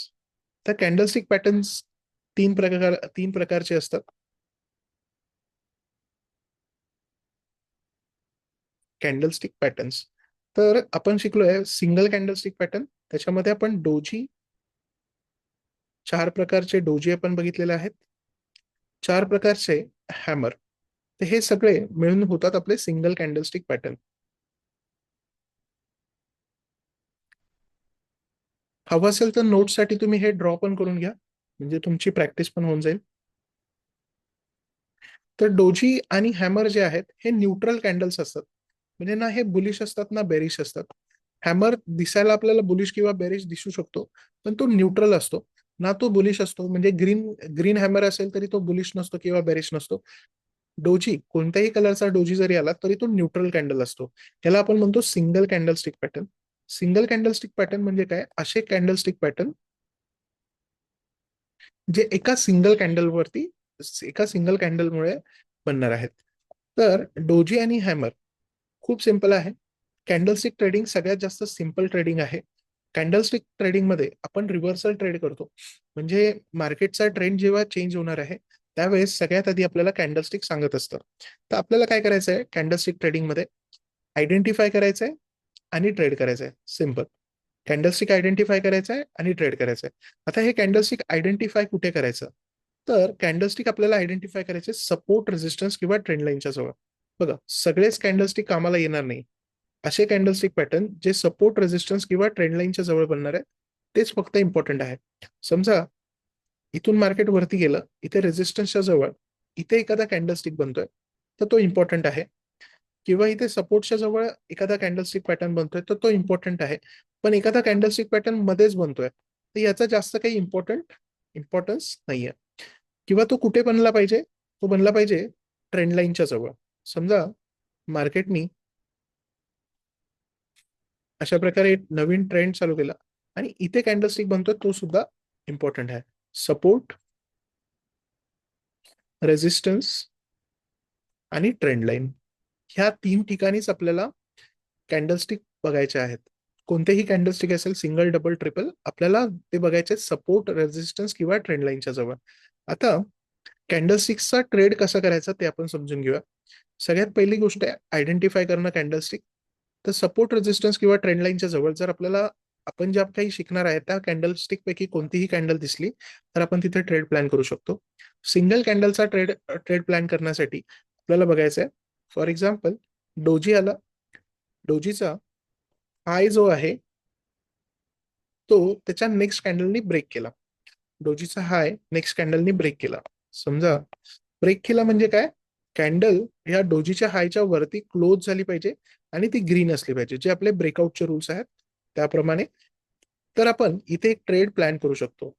तर कॅन्डलस्टिक पॅटर्न्स तीन प्रकारचे असतात. कॅन्डलस्टिक पॅटर्न्स, तर आपण शिकलोय सिंगल कॅन्डलस्टिक पॅटर्न. त्याच्यामध्ये आपण डोजी, 4 प्रकारचे डोजी आपण बघितलेले आहेत, 4 प्रकारचे हॅमर. तर हे सगळे मिळून होतात आपले सिंगल कॅन्डलस्टिक पॅटर्न. हवं असेल तर नोट्ससाठी तुम्ही हे ड्रॉ पण करून घ्या, म्हणजे तुमची प्रॅक्टिस पण होऊन जाईल. तर डोजी आणि हॅमर जे आहेत हे न्यूट्रल कॅन्डल्स असतात. म्हणजे ना हे बुलिश असतात ना बेरिश असतात. हॅमर दिसायला आपल्याला बुलिश किंवा बेरिश दिसू शकतो, पण तो न्यूट्रल असतो. ना तो बुलिश असतो, म्हणजे ग्रीन ग्रीन हॅमर असेल तरी तो बुलिश नसतो किंवा बेरिश नसतो. डोजी, कोणत्याही कलरचा डोजी जरी आला तरी तो न्यूट्रल कॅन्डल असतो. त्याला आपण म्हणतो single candlestick pattern. Single candlestick pattern म्हणजे काय, असे कॅन्डलस्टिक पॅटर्न जे एका सिंगल कॅन्डलमुळे बनणार आहेत. तर डोजी आणि हॅमर खूप सिंपल आहे. कॅन्डलस्टिक ट्रेडिंग सगळ्यात जास्त सिम्पल ट्रेडिंग आहे. कॅन्डलस्टिक ट्रेडिंग मध्ये आपण रिव्हर्सल ट्रेड करतो. म्हणजे मार्केटचा ट्रेंड जेव्हा चेंज होणार आहे त्यावेळेस सगळ्यात आधी आपल्याला कॅन्डलस्टिक सांगत असतं. तर आपल्याला काय करायचं आहे कॅन्डलस्टिक ट्रेडिंग मध्ये, आयडेंटिफाय करायचं आहे आणि ट्रेड करायचं आहे. सिम्पल. कॅन्डलस्टिक आयडेंटिफाय करायचं आहे आणि ट्रेड करायचं आहे. आता हे कॅन्डलस्टिक आयडेंटिफाय कुठे करायचं, तर कॅन्डलस्टिक आपल्याला आयडेंटिफाय करायचे सपोर्ट, रेजिस्टन्स किंवा ट्रेंड लाईनच्या जवळ. बघा, सगळेच कॅन्डलस्टिक कामाला येणार नाही. असे कॅन्डलस्टिक पॅटर्न जे सपोर्ट, रेजिस्टन्स किंवा ट्रेंड लाईनच्या जवळ बनणार आहे तेच फक्त इम्पॉर्टंट आहे. समजा इथून मार्केट वरती गेलं, इथे रेजिस्टन्सच्या जवळ इथे एखादा कॅन्डलस्टिक बनतोय तर तो इम्पॉर्टंट आहे, किंवा इथे सपोर्टच्या जवळ एखादा कॅन्डलस्टिक पॅटर्न बनतोय तर तो इम्पॉर्टंट आहे. पण एखादा कॅन्डलस्टिक पॅटर्न मध्येच बनतोय तर याचा जास्त काही इम्पॉर्टन्स नाहीये. किंवा तो कुठे बनला पाहिजे, तो बनला पाहिजे ट्रेंड लाईनच्या जवळ. समजा मार्केटनी अशा प्रकारे एक नवीन ट्रेंड चालू केला आणि इथे कॅन्डलस्टिक बनतोय तो सुद्धा इम्पॉर्टंट आहे. सपोर्ट, रेजिस्टन्स आणि ट्रेंड लाईन, ह्या तीन ठिकाणीच आपल्याला कॅन्डलस्टिक बघायचे आहेत. कोणतेही कॅन्डलस्टिक असेल, सिंगल, डबल, ट्रिपल, आपल्याला ते बघायचे सपोर्ट, रेजिस्टन्स किंवा ट्रेंड लाईनच्या जवळ. आता कॅन्डलस्टिक्सचा ट्रेड कसा करायचा ते आपण समजून घेऊया. सगळ्यात पहिली गोष्ट आहे आयडेंटिफाय करणं कॅन्डलस्टिक. तर सपोर्ट, रेजिस्टन्स किंवा ट्रेंड लाईनच्या जवळ जर आपल्याला आपण ज्या काही शिकणार आहे त्या कॅन्डलस्टिक पैकी कोणतीही कॅन्डल दिसली तर आपण तिथे ट्रेड प्लॅन करू शकतो. सिंगल कॅन्डलचा ट्रेड ट्रेड प्लॅन करण्यासाठी आपल्याला बघायचं आहे, फॉर एक्झाम्पल डोजी आला, डोजीचा हाय जो आहे तो त्याच्या नेक्स्ट कॅन्डलनी ब्रेक केला. डोजीचा हाय नेक्स्ट कॅन्डलनी ब्रेक केला. समजा ब्रेक केला म्हणजे काय, कॅन्डल ह्या डोजीच्या हायच्या वरती क्लोज झाली पाहिजे आणि ती ग्रीन असली पाहिजे, जे आपले ब्रेकआउटचे रूल्स आहेत त्याप्रमाणे. तर आपण इथे एक ट्रेड प्लॅन करू शकतो.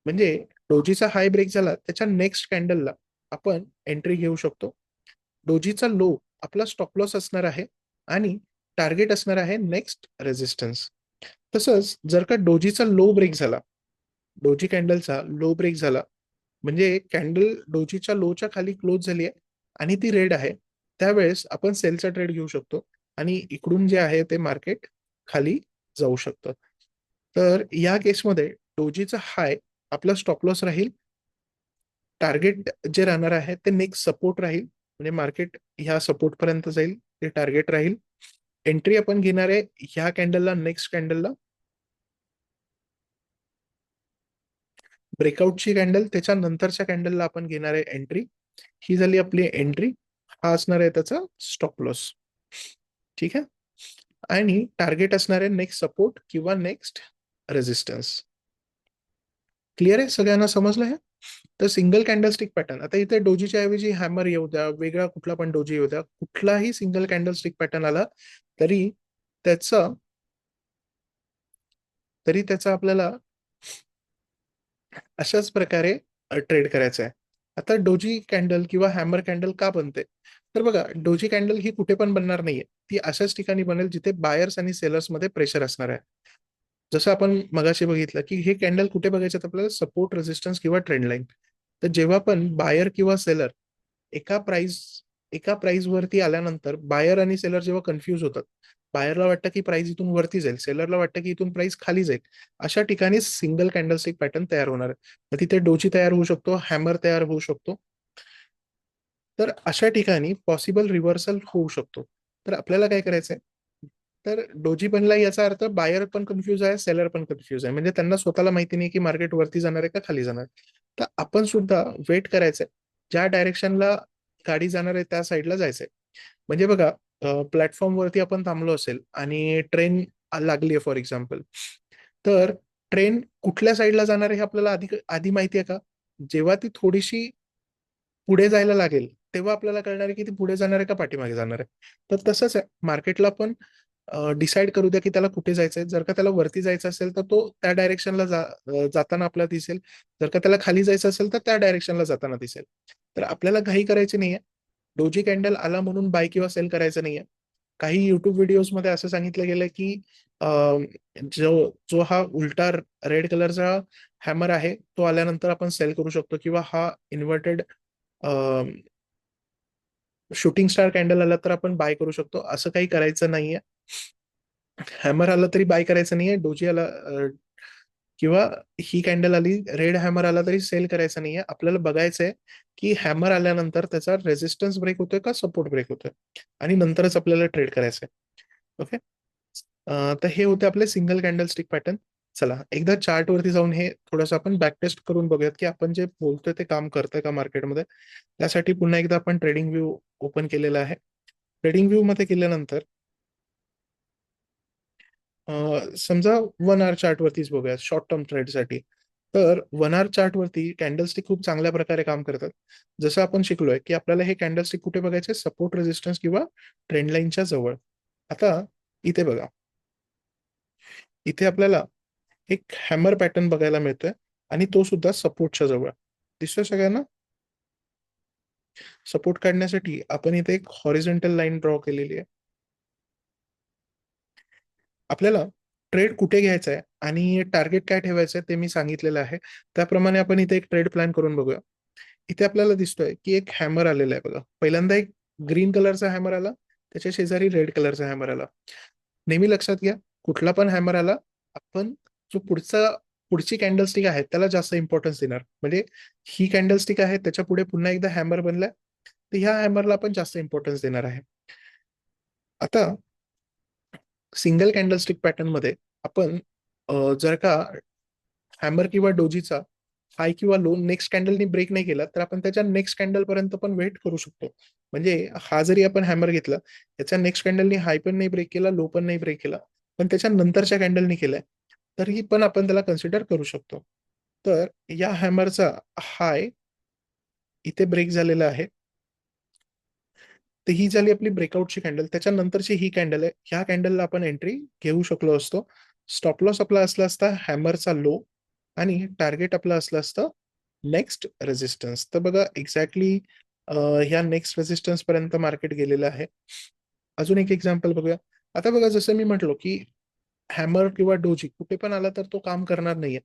म्हणजे डोजीचा हाय ब्रेक झाला त्याच्या नेक्स्ट कॅन्डलला आपण एंट्री घेऊ शकतो. डोजीचा लो आपला स्टॉप लॉस असणार आहे आणि टार्गेट असणार आहे नेक्स्ट रेजिस्टन्स. तसंच जर का डोजीचा लो ब्रेक झाला, डोजी कॅन्डलचा लो ब्रेक झाला, म्हणजे कॅन्डल डोजीच्या लोच्या खाली क्लोज झाली आहे आणि ती रेड आहे, त्यावेळेस आपण सेलचा ट्रेड घेऊ शकतो आणि इकडून जे आहे ते मार्केट खाली जाऊ शकतं. तर या केसमध्ये डोजीचा हाय आपला स्टॉप लॉस राहील, टार्गेट जे राहणार आहे ते नेक्स्ट सपोर्ट राहील, म्हणजे मार्केट ह्या सपोर्ट पर्यंत जाईल, ते टार्गेट राहील. एंट्री आपण घेणार आहे ह्या कॅन्डलला, नेक्स्ट कॅन्डलला, ब्रेकआउटची कॅन्डल त्याच्या नंतरच्या कॅन्डलला आपण घेणार आहे एंट्री. ही झाली आपली एंट्री, हा असणार आहे त्याचा स्टॉप लॉस. ठीक आहे. आणि टार्गेट असणार आहे नेक्स्ट सपोर्ट किंवा नेक्स्ट रेजिस्टन्स. क्लिअर आहे, सगळ्यांना समजलं आहे. तर सिंगल कॅन्डलस्टिक पॅटर्न, आता इथे डोजीच्या ऐवजी हॅमर येऊ द्या, वेगळा कुठला पण डोजी येऊ द्या, कुठलाही सिंगल कॅन्डलस्टिक पॅटर्न आला तरी त्याचा आपल्याला अशाच प्रकारे ट्रेड करायचं आहे. आता डोजी कॅन्डल किंवा हॅमर कॅन्डल का बनते, तर बघा डोजी कॅन्डल ही कुठे पण बनणार नाहीये, ती अशाच ठिकाणी बनेल जिथे बायर्स आणि सेलर्स मध्ये प्रेशर असणार आहे. जसं आपण मगाशी बघितलं की हे कॅन्डल कुठे बघायचे आपल्याला, सपोर्ट, रेजिस्टन्स किंवा ट्रेंड लाईन. तर जेव्हा पण बायर किंवा सेलर एका प्राइस एका प्राइस वरती आल्यानंतर बायर आणि सेलर जेव्हा कन्फ्यूज होतात, बायरला वाटतं की प्राइस इथून वरती जाईल, सेलरला वाटतं की इथून प्राइस खाली जाईल, अशा ठिकाणी सिंगल कॅन्डलस्टिक पॅटर्न तयार होणार आहे. तर तिथे डोजी तयार होऊ शकतो, हॅमर तयार होऊ शकतो. तर अशा ठिकाणी पॉसिबल रिव्हर्सल होऊ शकतो. तर आपल्याला काय करायचंय, तर डोजी बनला याचा अर्थ बायर पण कन्फ्यूज आहे, सेलर पण कन्फ्यूज आहे, म्हणजे त्यांना स्वतःला माहिती नाही की मार्केट वरती जाणार आहे का खाली जाणार आहे. तर आपण सुद्धा वेट करायचंय, ज्या डायरेक्शनला गाडी जाणार आहे त्या साईडला जायचंय. म्हणजे बघा, प्लॅटफॉर्म वरती आपण थांबलो असेल आणि ट्रेन लागली आहे फॉर एक्झाम्पल, तर ट्रेन कुठल्या साईडला जाणार आहे हे आपल्याला आधी आधी माहिती आहे का, जेव्हा ती थोडीशी पुढे जायला लागेल तेव्हा आपल्याला कळणार आहे की ती पुढे जाणार आहे का पाठीमागे जाणार आहे. तर तसंच आहे, मार्केटला पण डिसाईड करू द्या की त्याला कुठे जायचंय. जर का त्याला वरती जायचं असेल तर तो त्या डायरेक्शनला जाताना आपल्याला दिसेल, जर का त्याला खाली जायचं असेल तर त्या डायरेक्शनला जाताना दिसेल. तर आपल्याला घाई करायची नाहीये, डोजी कॅन्डल आला म्हणून बाय किंवा सेल करायचं नाहीये. काही युट्यूब व्हिडिओज मध्ये असं सांगितलं गेलं की जो जो हा उलटा रेड कलरचा हॅमर आहे तो आल्यानंतर आपण सेल करू शकतो, किंवा हा इन्व्हर्टेड शूटिंग स्टार कॅन्डल आला तर आपण बाय करू शकतो. असं काही करायचं नाहीये. हॅमर आला तरी बाय करायचं नाहीये, डोजी आला किंवा ही कॅन्डल आली, रेड हॅमर आला तरी सेल करायचं नाहीये. आपल्याला बघायचंय की हॅमर आल्यानंतर त्याचा रेजिस्टन्स ब्रेक होतोय का सपोर्ट ब्रेक होतोय, आणि नंतरच आपल्याला ट्रेड करायचंय. ओके. तर हे होते आपले सिंगल कॅन्डल स्टिक पॅटर्न. चला एकदा चार्ट वरती जाऊन हे थोडंसं आपण बॅक टेस्ट करून बघूयात की आपण जे बोलतोय ते काम करतंय का मार्केटमध्ये. त्यासाठी पुन्हा एकदा आपण ट्रेडिंग व्ह्यू ओपन केलेला आहे. ट्रेडिंग व्ह्यू मध्ये केल्यानंतर समजा 1 आवर चार्ट वरतीच बघूया शॉर्ट टर्म ट्रेडसाठी. तर 1 आवर चार्ट वरती कॅन्डलस्टिक खूप चांगल्या प्रकारे काम करतात. जसं आपण शिकलोय की आपल्याला हे कॅन्डलस्टिक कुठे बघायचे, सपोर्ट रेजिस्टन्स किंवा ट्रेंड लाईनच्या जवळ. आता इथे बघा, इथे आपल्याला एक हॅमर पॅटर्न बघायला मिळतोय आणि तो सुद्धा सपोर्टच्या जवळ दिसतोय सगळ्यांना. सपोर्ट काढण्यासाठी आपण इथे एक हॉरिझॉन्टल लाईन ड्रॉ केलेली आहे. आपल्याला ट्रेड कुठे घ्यायचा आहे आणि टार्गेट काय ठेवायचं आहे ते मी सांगितलेलं आहे. त्याप्रमाणे आपण इथे एक ट्रेड प्लॅन करून बघूया. इथे आपल्याला दिसतोय की एक हॅमर आलेला आहे बघा. पहिल्यांदा एक ग्रीन कलरचा हॅमर आला, त्याच्या शेजारी रेड कलरचा हॅमर आला. नेहमी लक्षात घ्या, कुठला पण हॅमर आला, आपण जो पुढची कॅन्डलस्टिक आहे त्याला जास्त इम्पॉर्टन्स देणार. म्हणजे ही कॅन्डलस्टिक आहे, त्याच्या पुढे पुन्हा एकदा हॅमर बनलाय, तर ह्या हॅमरला आपण जास्त इम्पॉर्टन्स देणार आहे. आता सिंगल कॅन्डलस्टिक पॅटर्न मध्ये आपण जर का हॅमर किंवा डोजीचा हाय किंवा लो नेक्स्ट कॅन्डलनी ब्रेक नाही केला, तर आपण त्याच्या नेक्स्ट कॅन्डल पर्यंत पण वेट करू शकतो. म्हणजे हा जरी आपण हॅमर घेतला, त्याच्या नेक्स्ट कॅन्डलनी हाय पण नाही ब्रेक केला, लो पण नाही ब्रेक केला, पण त्याच्या नंतरच्या कॅन्डलनी केलाय, तरीही पण आपण त्याला कन्सिडर करू शकतो. तर या हॅमरचा हाय इथे ब्रेक झालेला आहे. तर ही झाली आपली ब्रेकआउटची कॅन्डल. त्याच्यानंतरची ही कॅन्डल आहे, ह्या कॅन्डलला आपण एंट्री घेऊ शकलो असतो. स्टॉप लॉस आपला असला असता हॅमरचा लो, आणि टार्गेट आपलं असलं असतं नेक्स्ट रेजिस्टन्स. तर बघा एक्झॅक्टली ह्या नेक्स्ट रेजिस्टन्स पर्यंत मार्केट गेलेलं आहे. अजून एक एक्झाम्पल बघूया. आता बघा, जसं मी म्हटलो की हॅमर किंवा डोजी कुठे पण आला तर तो काम करणार नाहीये.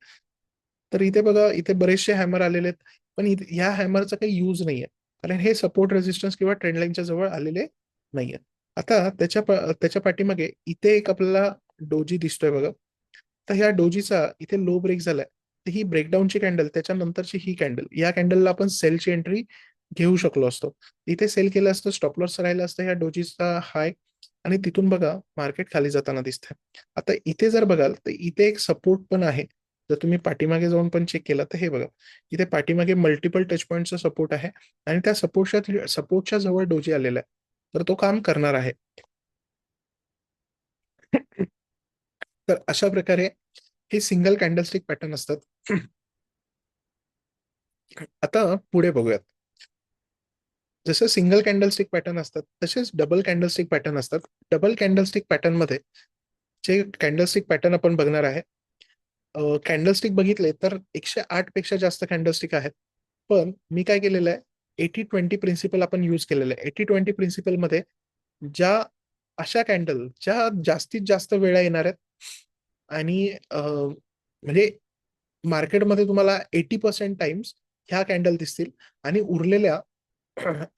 तर इथे बघा, इथे बरेचसे हॅमर आलेले आहेत, पण ह्या हॅमरचा काही यूज नाहीये, कारण हे सपोर्ट रेजिस्टन्स किंवा ट्रेंड लाईनच्या जवळ आलेले नाहीये. आता त्याच्या पाठीमागे इथे एक आपल्याला डोजी दिसतोय बघा. तर ह्या डोजीचा इथे लो ब्रेक झालाय, तर ही ब्रेकडाऊनची कॅन्डल, त्याच्यानंतरची ही कॅन्डल, या कॅन्डलला आपण सेलची एंट्री घेऊ शकलो असतो. इथे सेल केलं असतं, स्टॉप लॉस राहिला असतं ह्या डोजीचा हाय, आणि तिथून बघा मार्केट खाली जाताना दिसतंय. आता इथे जर बघाल तर इथे एक सपोर्ट पण आहे. जर तुम्ही पाठीमागे जाऊन पण चेक केला तर हे बघा, इथे पाठीमागे मल्टिपल टच पॉईंटचा सपोर्ट आहे, आणि त्या सपोर्टच्या जवळ डोजी आलेला आहे, तर तो काम करणार आहे. तर अशा प्रकारे हे सिंगल कॅन्डलस्टिक पॅटर्न असतात. आता पुढे बघूयात. जसं सिंगल कॅन्डलस्टिक पॅटर्न असतात, तसेच डबल कॅन्डलस्टिक पॅटर्न असतात. डबल कॅन्डलस्टिक पॅटर्न मध्ये जे कॅन्डलस्टिक पॅटर्न आपण बघणार आहे, कॅन्डलस्टिक बघितले तर 108 पेक्षा जास्त कॅन्डलस्टिक आहेत. पण मी काय केलेलं आहे, 80-20 प्रिन्सिपल आपण यूज केलेलं आहे. 80-20 प्रिन्सिपल मध्ये ज्या अशा कॅन्डल ज्या जास्तीत जास्त वेळा येणार आहेत, आणि म्हणजे मार्केटमध्ये तुम्हाला 80% टाइम्स ह्या कॅन्डल दिसतील, आणि उरलेल्या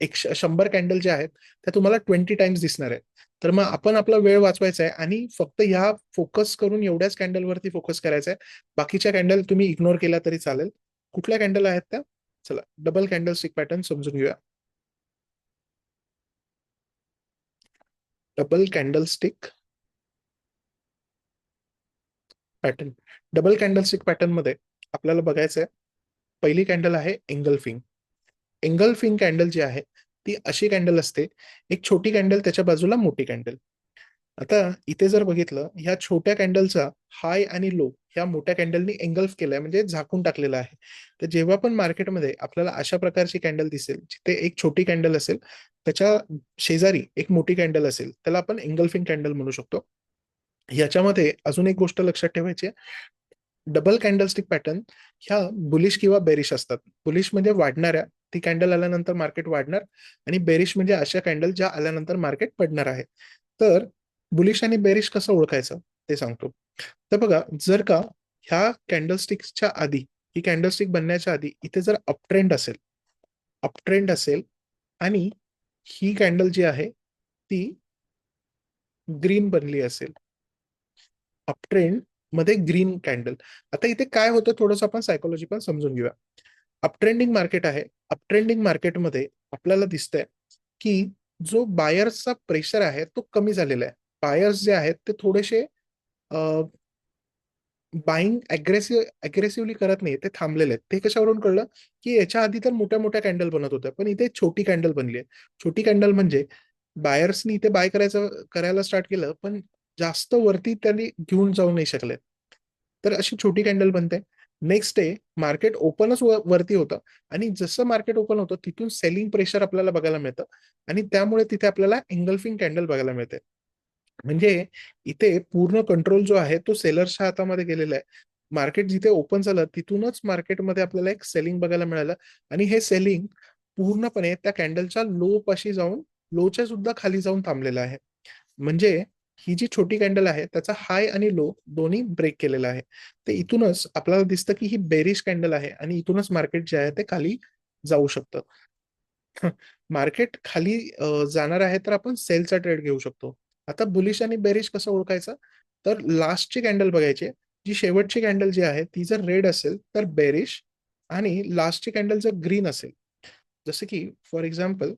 100 कॅन्डल ज्या आहेत त्या तुम्हाला 20 टाइम्स दिसणार आहे. तर मग आपण आपला वेळ वाचवायचा आहे आणि फक्त ह्या फोकस करून एवढ्याच कॅन्डलवरती फोकस करायचा आहे. बाकीच्या कॅन्डल तुम्ही इग्नोर केल्या तरी चालेल. कुठल्या कॅन्डल आहेत त्या? चला डबल कॅन्डल स्टिक पॅटर्न समजून घेऊया. Double candle stick pattern. Double candle stick pattern मध्ये आपल्याला बघायचं आहे, पहिली कॅन्डल आहे एंगल्फिंग. एंगल्फिंग कॅन्डल जी आहे ती अशी कॅन्डल असते, एक छोटी कॅन्डल त्याच्या बाजूला मोठी कॅन्डल. आता इथे जर बघितलं, ह्या छोट्या कॅन्डलचा हाय आणि लो ह्या मोठ्या कॅन्डलनी एंगल्फ केलाय, म्हणजे झाकून टाकलेला आहे. तर जेव्हा पण मार्केटमध्ये आपल्याला अशा प्रकारची कॅन्डल दिसेल, जिथे एक छोटी कॅन्डल असेल, त्याच्या शेजारी एक मोठी कॅन्डल असेल, त्याला आपण एंगल्फिंग कॅन्डल म्हणू शकतो. याच्यामध्ये अजून एक गोष्ट लक्षात ठेवायची, डबल कॅन्डलस्टिक पॅटर्न ह्या बुलिश किंवा बेरिश असतात. बुलिश म्हणजे वाढणाऱ्या, ती कॅन्डल आल्यानंतर मार्केट वाढणार, आणि बेरिश म्हणजे अशा कॅन्डल ज्या आल्यानंतर मार्केट पडणार आहे. तर बुलिश आणि बेरिश कसं ओळखायचं ते सांगतो. तर बघा, जर का ह्या कॅन्डलस्टिक्सच्या आधी, ही कॅन्डलस्टिक बनण्याच्या आधी इथे जर अपट्रेंड असेल आणि ही कॅन्डल जी आहे ती ग्रीन बनली असेल, अपट्रेंड मध्ये ग्रीन कॅन्डल. आता इथे काय होतं थोडंसं आपण सायकोलॉजी पण समजून घेऊया. अपट्रेंडिंग मार्केट आहे. अपट्रेंडिंग मार्केटमध्ये आपल्याला दिसतंय की जो बायर्सचा प्रेशर आहे तो कमी झालेला आहे. बायर्स जे आहेत ते थोडेसे बाईंग अग्रेसिव्हली करत नाही, ते थांबलेले आहेत. ते कशावरून कळलं की याच्या आधी तर मोठ्या मोठ्या कॅन्डल बनत होत्या, पण इथे छोटी कॅन्डल बनली आहे. छोटी कॅन्डल म्हणजे बायर्सनी इथे बाय करायला स्टार्ट केलं, पण जास्त वरती त्यांनी घेऊन जाऊ नाही शकले. तर अशी छोटी कॅन्डल बनते. नेक्स्ट डे मार्केट ओपनच वरती होतं, आणि जसं मार्केट ओपन होतं तिथून सेलिंग प्रेशर आपल्याला बघायला मिळतं, आणि त्यामुळे तिथे आपल्याला एंगल्फिंग कॅन्डल बघायला मिळते. म्हणजे इथे पूर्ण कंट्रोल जो आहे तो सेलर्सच्या हातामध्ये गेलेला आहे. मार्केट जिथे ओपन झालं तिथूनच मार्केटमध्ये आपल्याला एक सेलिंग बघायला मिळालं, आणि हे सेलिंग पूर्णपणे त्या कॅन्डलच्या लो पाशी जाऊन, लोच्या सुद्धा खाली जाऊन थांबलेलं आहे. म्हणजे ही जी छोटी कॅन्डल आहे त्याचा हाय आणि लो दोन्ही ब्रेक केलेला आहे. तर इथूनच आपल्याला दिसतं की ही बेरिश कॅन्डल आहे, आणि इथूनच मार्केट जे आहे ते खाली जाऊ शकतं. मार्केट खाली जाणार आहे तर आपण सेलचा ट्रेड घेऊ शकतो. आता बुलिश आणि बेरिश कसं ओळखायचं, तर लास्टची कॅन्डल बघायची. जी शेवटची कॅन्डल जी आहे ती जर रेड असेल तर बेरिश, आणि लास्टची कॅन्डल जर ग्रीन असेल, जसं की फॉर एक्झाम्पल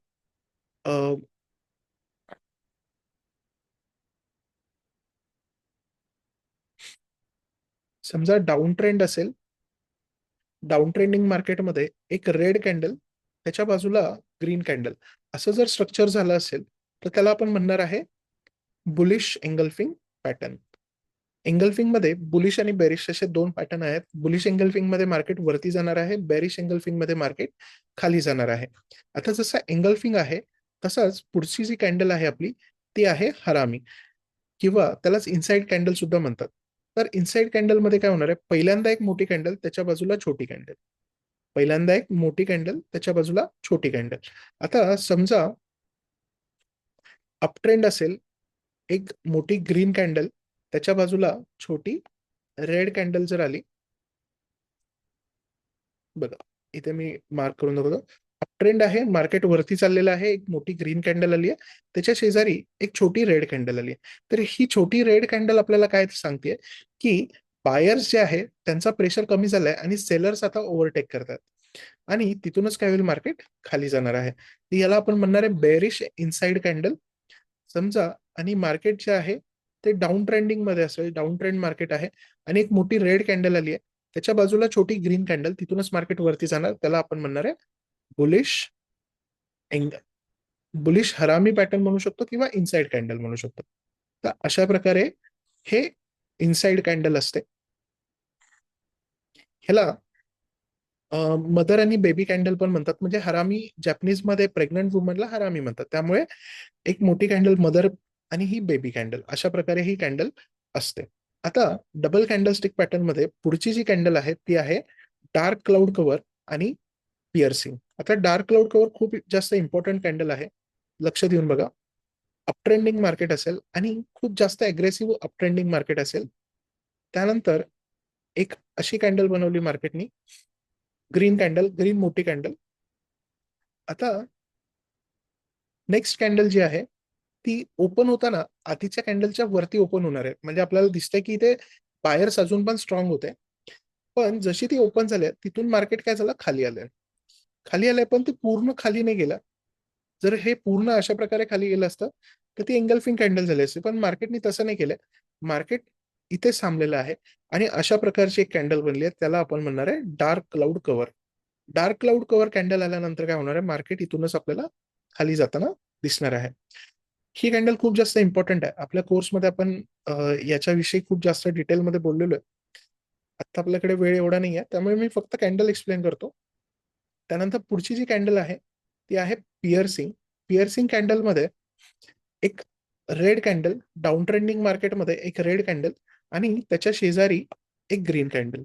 समजा डाऊन ट्रेंड असेल, डाऊन ट्रेंडिंग मार्केटमध्ये एक रेड कॅन्डल, त्याच्या बाजूला ग्रीन कॅन्डल, असं जर स्ट्रक्चर झालं असेल तर त्याला आपण म्हणणार आहे बुलिश एंगल्फिंग पॅटर्न. एंगल्फिंग मध्ये बुलिश आणि बेरिश असे दोन पॅटर्न आहेत. बुलिश एंगल्फिंग मध्ये मार्केट वरती जाणार आहे, बेरिश एंगल्फिंग मध्ये मार्केट खाली जाणार आहे. आता जसं एंगल्फिंग आहे तसंच पुढची जी कॅन्डल आहे आपली ती आहे हरामी, किंवा त्यालाच इनसाइड कॅन्डल सुद्धा म्हणतात. तर इनसाइड कॅन्डल मध्ये काय होणार आहे, पहिल्यांदा एक मोठी कॅन्डल त्याच्या बाजूला छोटी कॅन्डल, पहिल्यांदा एक मोठी कॅन्डल त्याच्या बाजूला छोटी कॅन्डल. आता समजा अपट्रेंड असेल, एक मोठी ग्रीन कॅन्डल त्याच्या बाजूला छोटी रेड कॅन्डल जर आली, बघा इथे मी मार्क करून दाखवतो. ट्रेंड आहे, मार्केट वरती चाललेलं आहे, एक मोठी ग्रीन कॅन्डल आली आहे, त्याच्या शेजारी एक छोटी रेड कॅन्डल आली आहे. तर ही छोटी रेड कॅन्डल आपल्याला काय सांगते की बायर्स जे आहे त्यांचा प्रेशर कमी झालाय आणि सेलर्स आता ओव्हरटेक करतात, आणि तिथूनच काय होईल, मार्केट खाली जाणार आहे. तर याला आपण म्हणणार आहे बेरिश इनसाइड कॅन्डल. समजा आणि मार्केट जे आहे ते डाऊन ट्रेंडिंग मध्ये असेल, डाऊन ट्रेंड मार्केट आहे, आणि एक मोठी रेड कॅन्डल आली आहे, त्याच्या बाजूला छोटी ग्रीन कॅन्डल, तिथूनच मार्केट वरती जाणार, त्याला आपण म्हणणार आहे बुलिश एंग बुलिश हरामी पॅटर्न म्हणू शकतो, किंवा इनसाइड कॅन्डल म्हणू शकतो. तर अशा प्रकारे हे इनसाइड कॅन्डल असते. ह्याला मदर आणि बेबी कॅन्डल पण म्हणतात. म्हणजे हरामी जॅपनीज मध्ये प्रेग्नंट वुमनला हरामी म्हणतात, त्यामुळे एक मोठी कॅन्डल मदर आणि ही बेबी कॅन्डल, अशा प्रकारे ही कॅन्डल असते. आता डबल कॅन्डलस्टिक पॅटर्न मध्ये पुढची जी कॅन्डल आहे ती आहे डार्क क्लाउड कव्हर आणि पिअर्सिंग. आता डार्क क्लाउड कव्हर खूप जास्त इम्पॉर्टंट कॅन्डल आहे, लक्ष देऊन बघा. अपट्रेंडिंग मार्केट असेल आणि खूप जास्त अग्रेसिव्ह अपट्रेंडिंग मार्केट असेल, त्यानंतर एक अशी कॅन्डल बनवली मार्केटनी, ग्रीन कॅन्डल, ग्रीन मोठी कॅन्डल. आता नेक्स्ट कॅन्डल जी आहे ती ओपन होताना आधीच्या कॅन्डलच्या वरती ओपन होणार आहे. म्हणजे आपल्याला दिसतंय की इथे बायर्स अजून पण स्ट्रॉंग होते, पण जशी ती ओपन झाली तिथून मार्केट काय झालं, खाली आलंय. खाली आलंय पण ते पूर्ण खाली नाही गेलं. जर हे पूर्ण अशा प्रकारे खाली गेलं असतं तर ती एंगल्फिंग कॅन्डल झाली असते, पण मार्केटने तसं नाही केलंय. मार्केट इथे थांबलेलं आहे, आणि अशा प्रकारची एक कॅन्डल बनली आहे, त्याला आपण म्हणणार आहे dark cloud cover. Dark cloud cover candle आल्यानंतर काय होणार आहे, मार्केट इथूनच आपल्याला खाली जाताना दिसणार आहे. ही कॅन्डल खूप जास्त इम्पॉर्टंट आहे. आपल्या कोर्समध्ये आपण याच्याविषयी खूप जास्त डिटेलमध्ये बोललेलो आहे. आता आपल्याकडे वेळ एवढा नाही आहे, त्यामुळे मी फक्त कॅन्डल एक्सप्लेन करतो. त्यानंतर पुढची जी कॅन्डल आहे ती आहे पिअर्सिंग. पिअर्सिंग कॅन्डलमध्ये एक रेड कॅन्डल, डाऊन ट्रेंडिंग मार्केटमध्ये एक रेड कॅन्डल, आणि त्याच्या शेजारी एक ग्रीन कॅन्डल.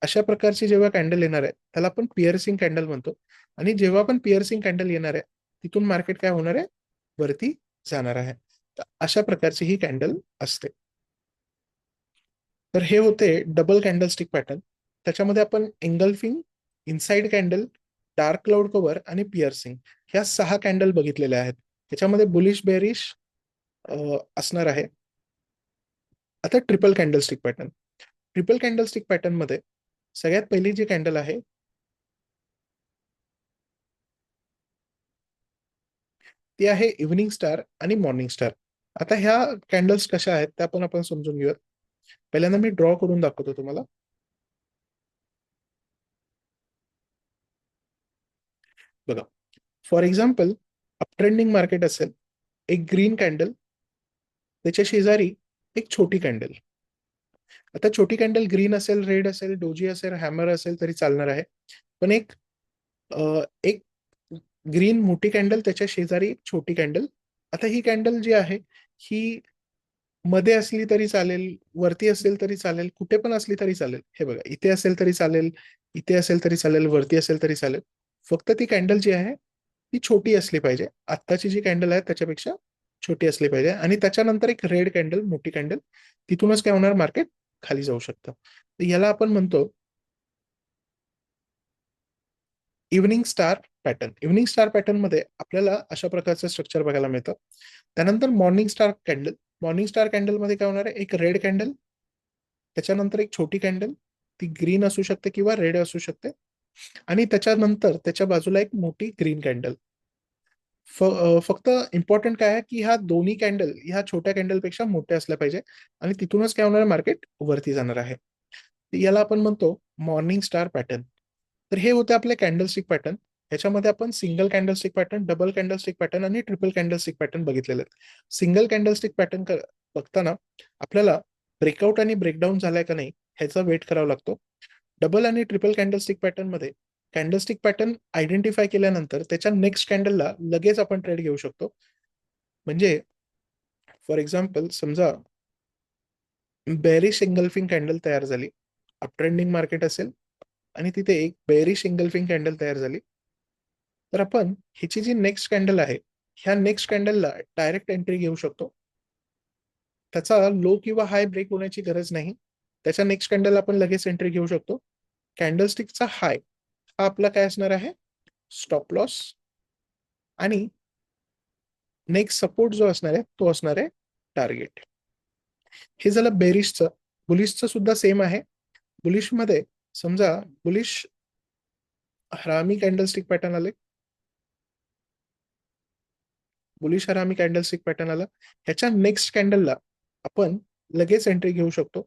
अशा प्रकारची जेव्हा कॅन्डल येणार आहे त्याला आपण पिअर्सिंग कॅन्डल म्हणतो. आणि जेव्हा पण पिअर्सिंग कॅन्डल येणार आहे तिथून मार्केट काय होणार आहे, वरती जाणार आहे. तर अशा प्रकारची ही कॅन्डल असते. तर हे होते डबल कॅन्डलस्टिक पॅटर्न. त्याच्यामध्ये आपण engulfing, inside candle, dark cloud cover आणि पिअर्सिंग ह्या 6 कॅन्डल बघितलेल्या आहेत. त्याच्यामध्ये बुलिश बेरिश असणार आहे. आता triple candlestick pattern. Triple candlestick pattern मध्ये सगळ्यात पहिली जी कॅन्डल आहे ती आहे इव्हनिंग स्टार आणि मॉर्निंग स्टार. आता ह्या कॅन्डल्स कशा आहेत त्या पण आपण समजून घेऊयात. पहिल्यांदा मी ड्रॉ करून दाखवतो तुम्हाला. बघा, फॉर एक्झाम्पल अपट्रेंडिंग मार्केट असेल, एक ग्रीन कॅन्डल, त्याच्या शेजारी एक छोटी कॅन्डल. आता छोटी कॅन्डल ग्रीन असेल, रेड असेल, डोजी असेल, हॅमर असेल तरी चालणार आहे. पण एक ग्रीन मोठी कॅन्डल, त्याच्या शेजारी एक छोटी कॅन्डल. आता ही कॅन्डल जी आहे ही मध्ये असली तरी चालेल, वरती असेल तरी चालेल, कुठे पण असली तरी चालेल. हे बघा, इथे असेल तरी चालेल, इथे असेल तरी चालेल, वरती असेल तरी चालेल. फक्त ती कॅन्डल जी आहे ती छोटी असली पाहिजे. आत्ताची जी कॅन्डल आहे त्याच्यापेक्षा छोटी असली पाहिजे. आणि त्याच्यानंतर एक रेड कॅन्डल, मोठी कॅन्डल. तिथूनच काय होणार, मार्केट खाली जाऊ शकतं. तर याला आपण म्हणतो evening star pattern. Evening star pattern मध्ये आपल्याला अशा प्रकारचं स्ट्रक्चर बघायला मिळतं. त्यानंतर morning star candle. Morning star candle मध्ये काय होणार आहे, एक रेड कॅन्डल, त्याच्यानंतर एक छोटी कॅन्डल, ती ग्रीन असू शकते किंवा रेड असू शकते, आणि त्याच्यानंतर त्याच्या बाजूला एक मोठी ग्रीन कॅन्डल. फक्त इम्पॉर्टंट काय आहे की ह्या दोन्ही कॅन्डल ह्या छोट्या कॅन्डलपेक्षा मोठ्या असल्या पाहिजे, आणि तिथूनच काय होणार, मार्केट वरती जाणार आहे. याला आपण म्हणतो मॉर्निंग स्टार पॅटर्न. तर हे होते आपले कॅन्डलस्टिक पॅटर्न. ह्याच्यामध्ये आपण single candlestick pattern, double candlestick pattern आणि ट्रिपल कॅन्डलस्टिक पॅटर्न बघितलेले आहेत. सिंगल कॅन्डलस्टिक पॅटर्न बघताना आपल्याला ब्रेकआउट आणि ब्रेकडाऊन झालाय का नाही ह्याचा वेट करावा लागतो. डबल आणि ट्रिपल कॅन्डलस्टिक पॅटर्न मध्ये कॅन्डलस्टिक पॅटर्न आयडेंटिफाय केल्यानंतर त्याच्या नेक्स्ट कॅन्डलला लगेच आपण ट्रेड घेऊ शकतो. म्हणजे फॉर एक्झाम्पल समजा बेरिश एंगल्फिंग कॅन्डल तयार झाली, अप ट्रेंडिंग मार्केट असेल आणि तिथे एक बेरिश एंगल्फिंग कॅन्डल तयार झाली, तर आपण ह्याची जी नेक्स्ट कॅन्डल आहे ह्या नेक्स्ट कॅन्डलला डायरेक्ट एंट्री घेऊ शकतो. त्याचा लो किंवा हाय ब्रेक होण्याची गरज नाही. त्याच्या नेक्स्ट कॅन्डल आपण लगेच एंट्री घेऊ शकतो. कॅन्डलस्टिकचा हाय हा आपला काय असणार आहे, स्टॉप लॉस, आणि नेक्स्ट सपोर्ट जो असणार आहे तो असणार आहे टार्गेट. हे झालं बेरिशचं. बुलिशचं सुद्धा सेम आहे. बुलिश मध्ये समजा बुलिश हरामी कॅन्डलस्टिक पॅटर्न आले, बुलिश हरामी कॅन्डलस्टिक पॅटर्न आला, ह्याच्या नेक्स्ट कॅन्डलला आपण लगेच एंट्री घेऊ शकतो.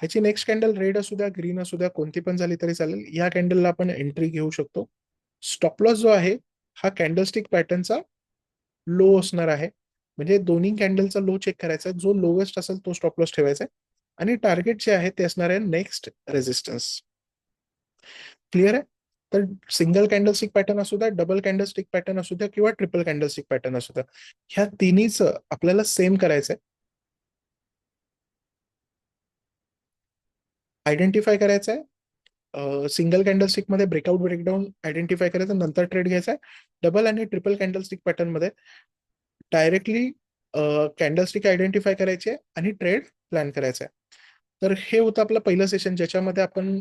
ह्याची नेक्स्ट कॅन्डल रेड असू द्या, ग्रीन असू द्या, कोणती पण झाली तरी चालेल, या कॅन्डलला आपण एंट्री घेऊ शकतो. स्टॉप लॉस जो आहे हा कॅन्डलस्टिक पॅटर्नचा लो असणार आहे. म्हणजे दोन्ही कॅन्डलचा लो चेक करायचा, जो लोवेस्ट असेल तो स्टॉप लॉस ठेवायचा आहे. आणि टार्गेट जे आहे ते असणार आहे नेक्स्ट रेजिस्टन्स. क्लिअर आहे. तर सिंगल कॅन्डलस्टिक पॅटर्न असू द्या, डबल कॅन्डलस्टिक पॅटर्न असू द्या किंवा ट्रिपल कॅन्डलस्टिक पॅटर्न असू द्या, ह्या तिन्हीच आपल्याला सेम करायचं आहे. आयडेंटिफाय करायचं आहे. सिंगल कॅन्डलस्टिक मध्ये ब्रेकआउट ब्रेकडाऊन आयडेंटिफाय करायचं, नंतर ट्रेड घ्यायचा आहे. डबल आणि ट्रिपल कॅन्डलस्टिक पॅटर्न मध्ये डायरेक्टली कॅन्डलस्टिक आयडेंटिफाय करायचे आणि ट्रेड प्लॅन करायचा आहे. तर हे होतं आपलं पहिलं सेशन, ज्याच्यामध्ये आपण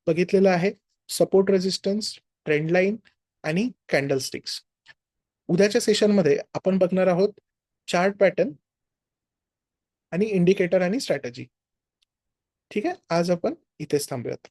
बघितलेलं आहे सपोर्ट, रेजिस्टन्स, ट्रेंड लाईन आणि कॅन्डलस्टिक्स. उद्याच्या सेशनमध्ये आपण बघणार आहोत चार्ट पॅटर्न आणि इंडिकेटर आणि स्ट्रॅटेजी. ठीक आहे, आज आपण इथेच थांबूयात.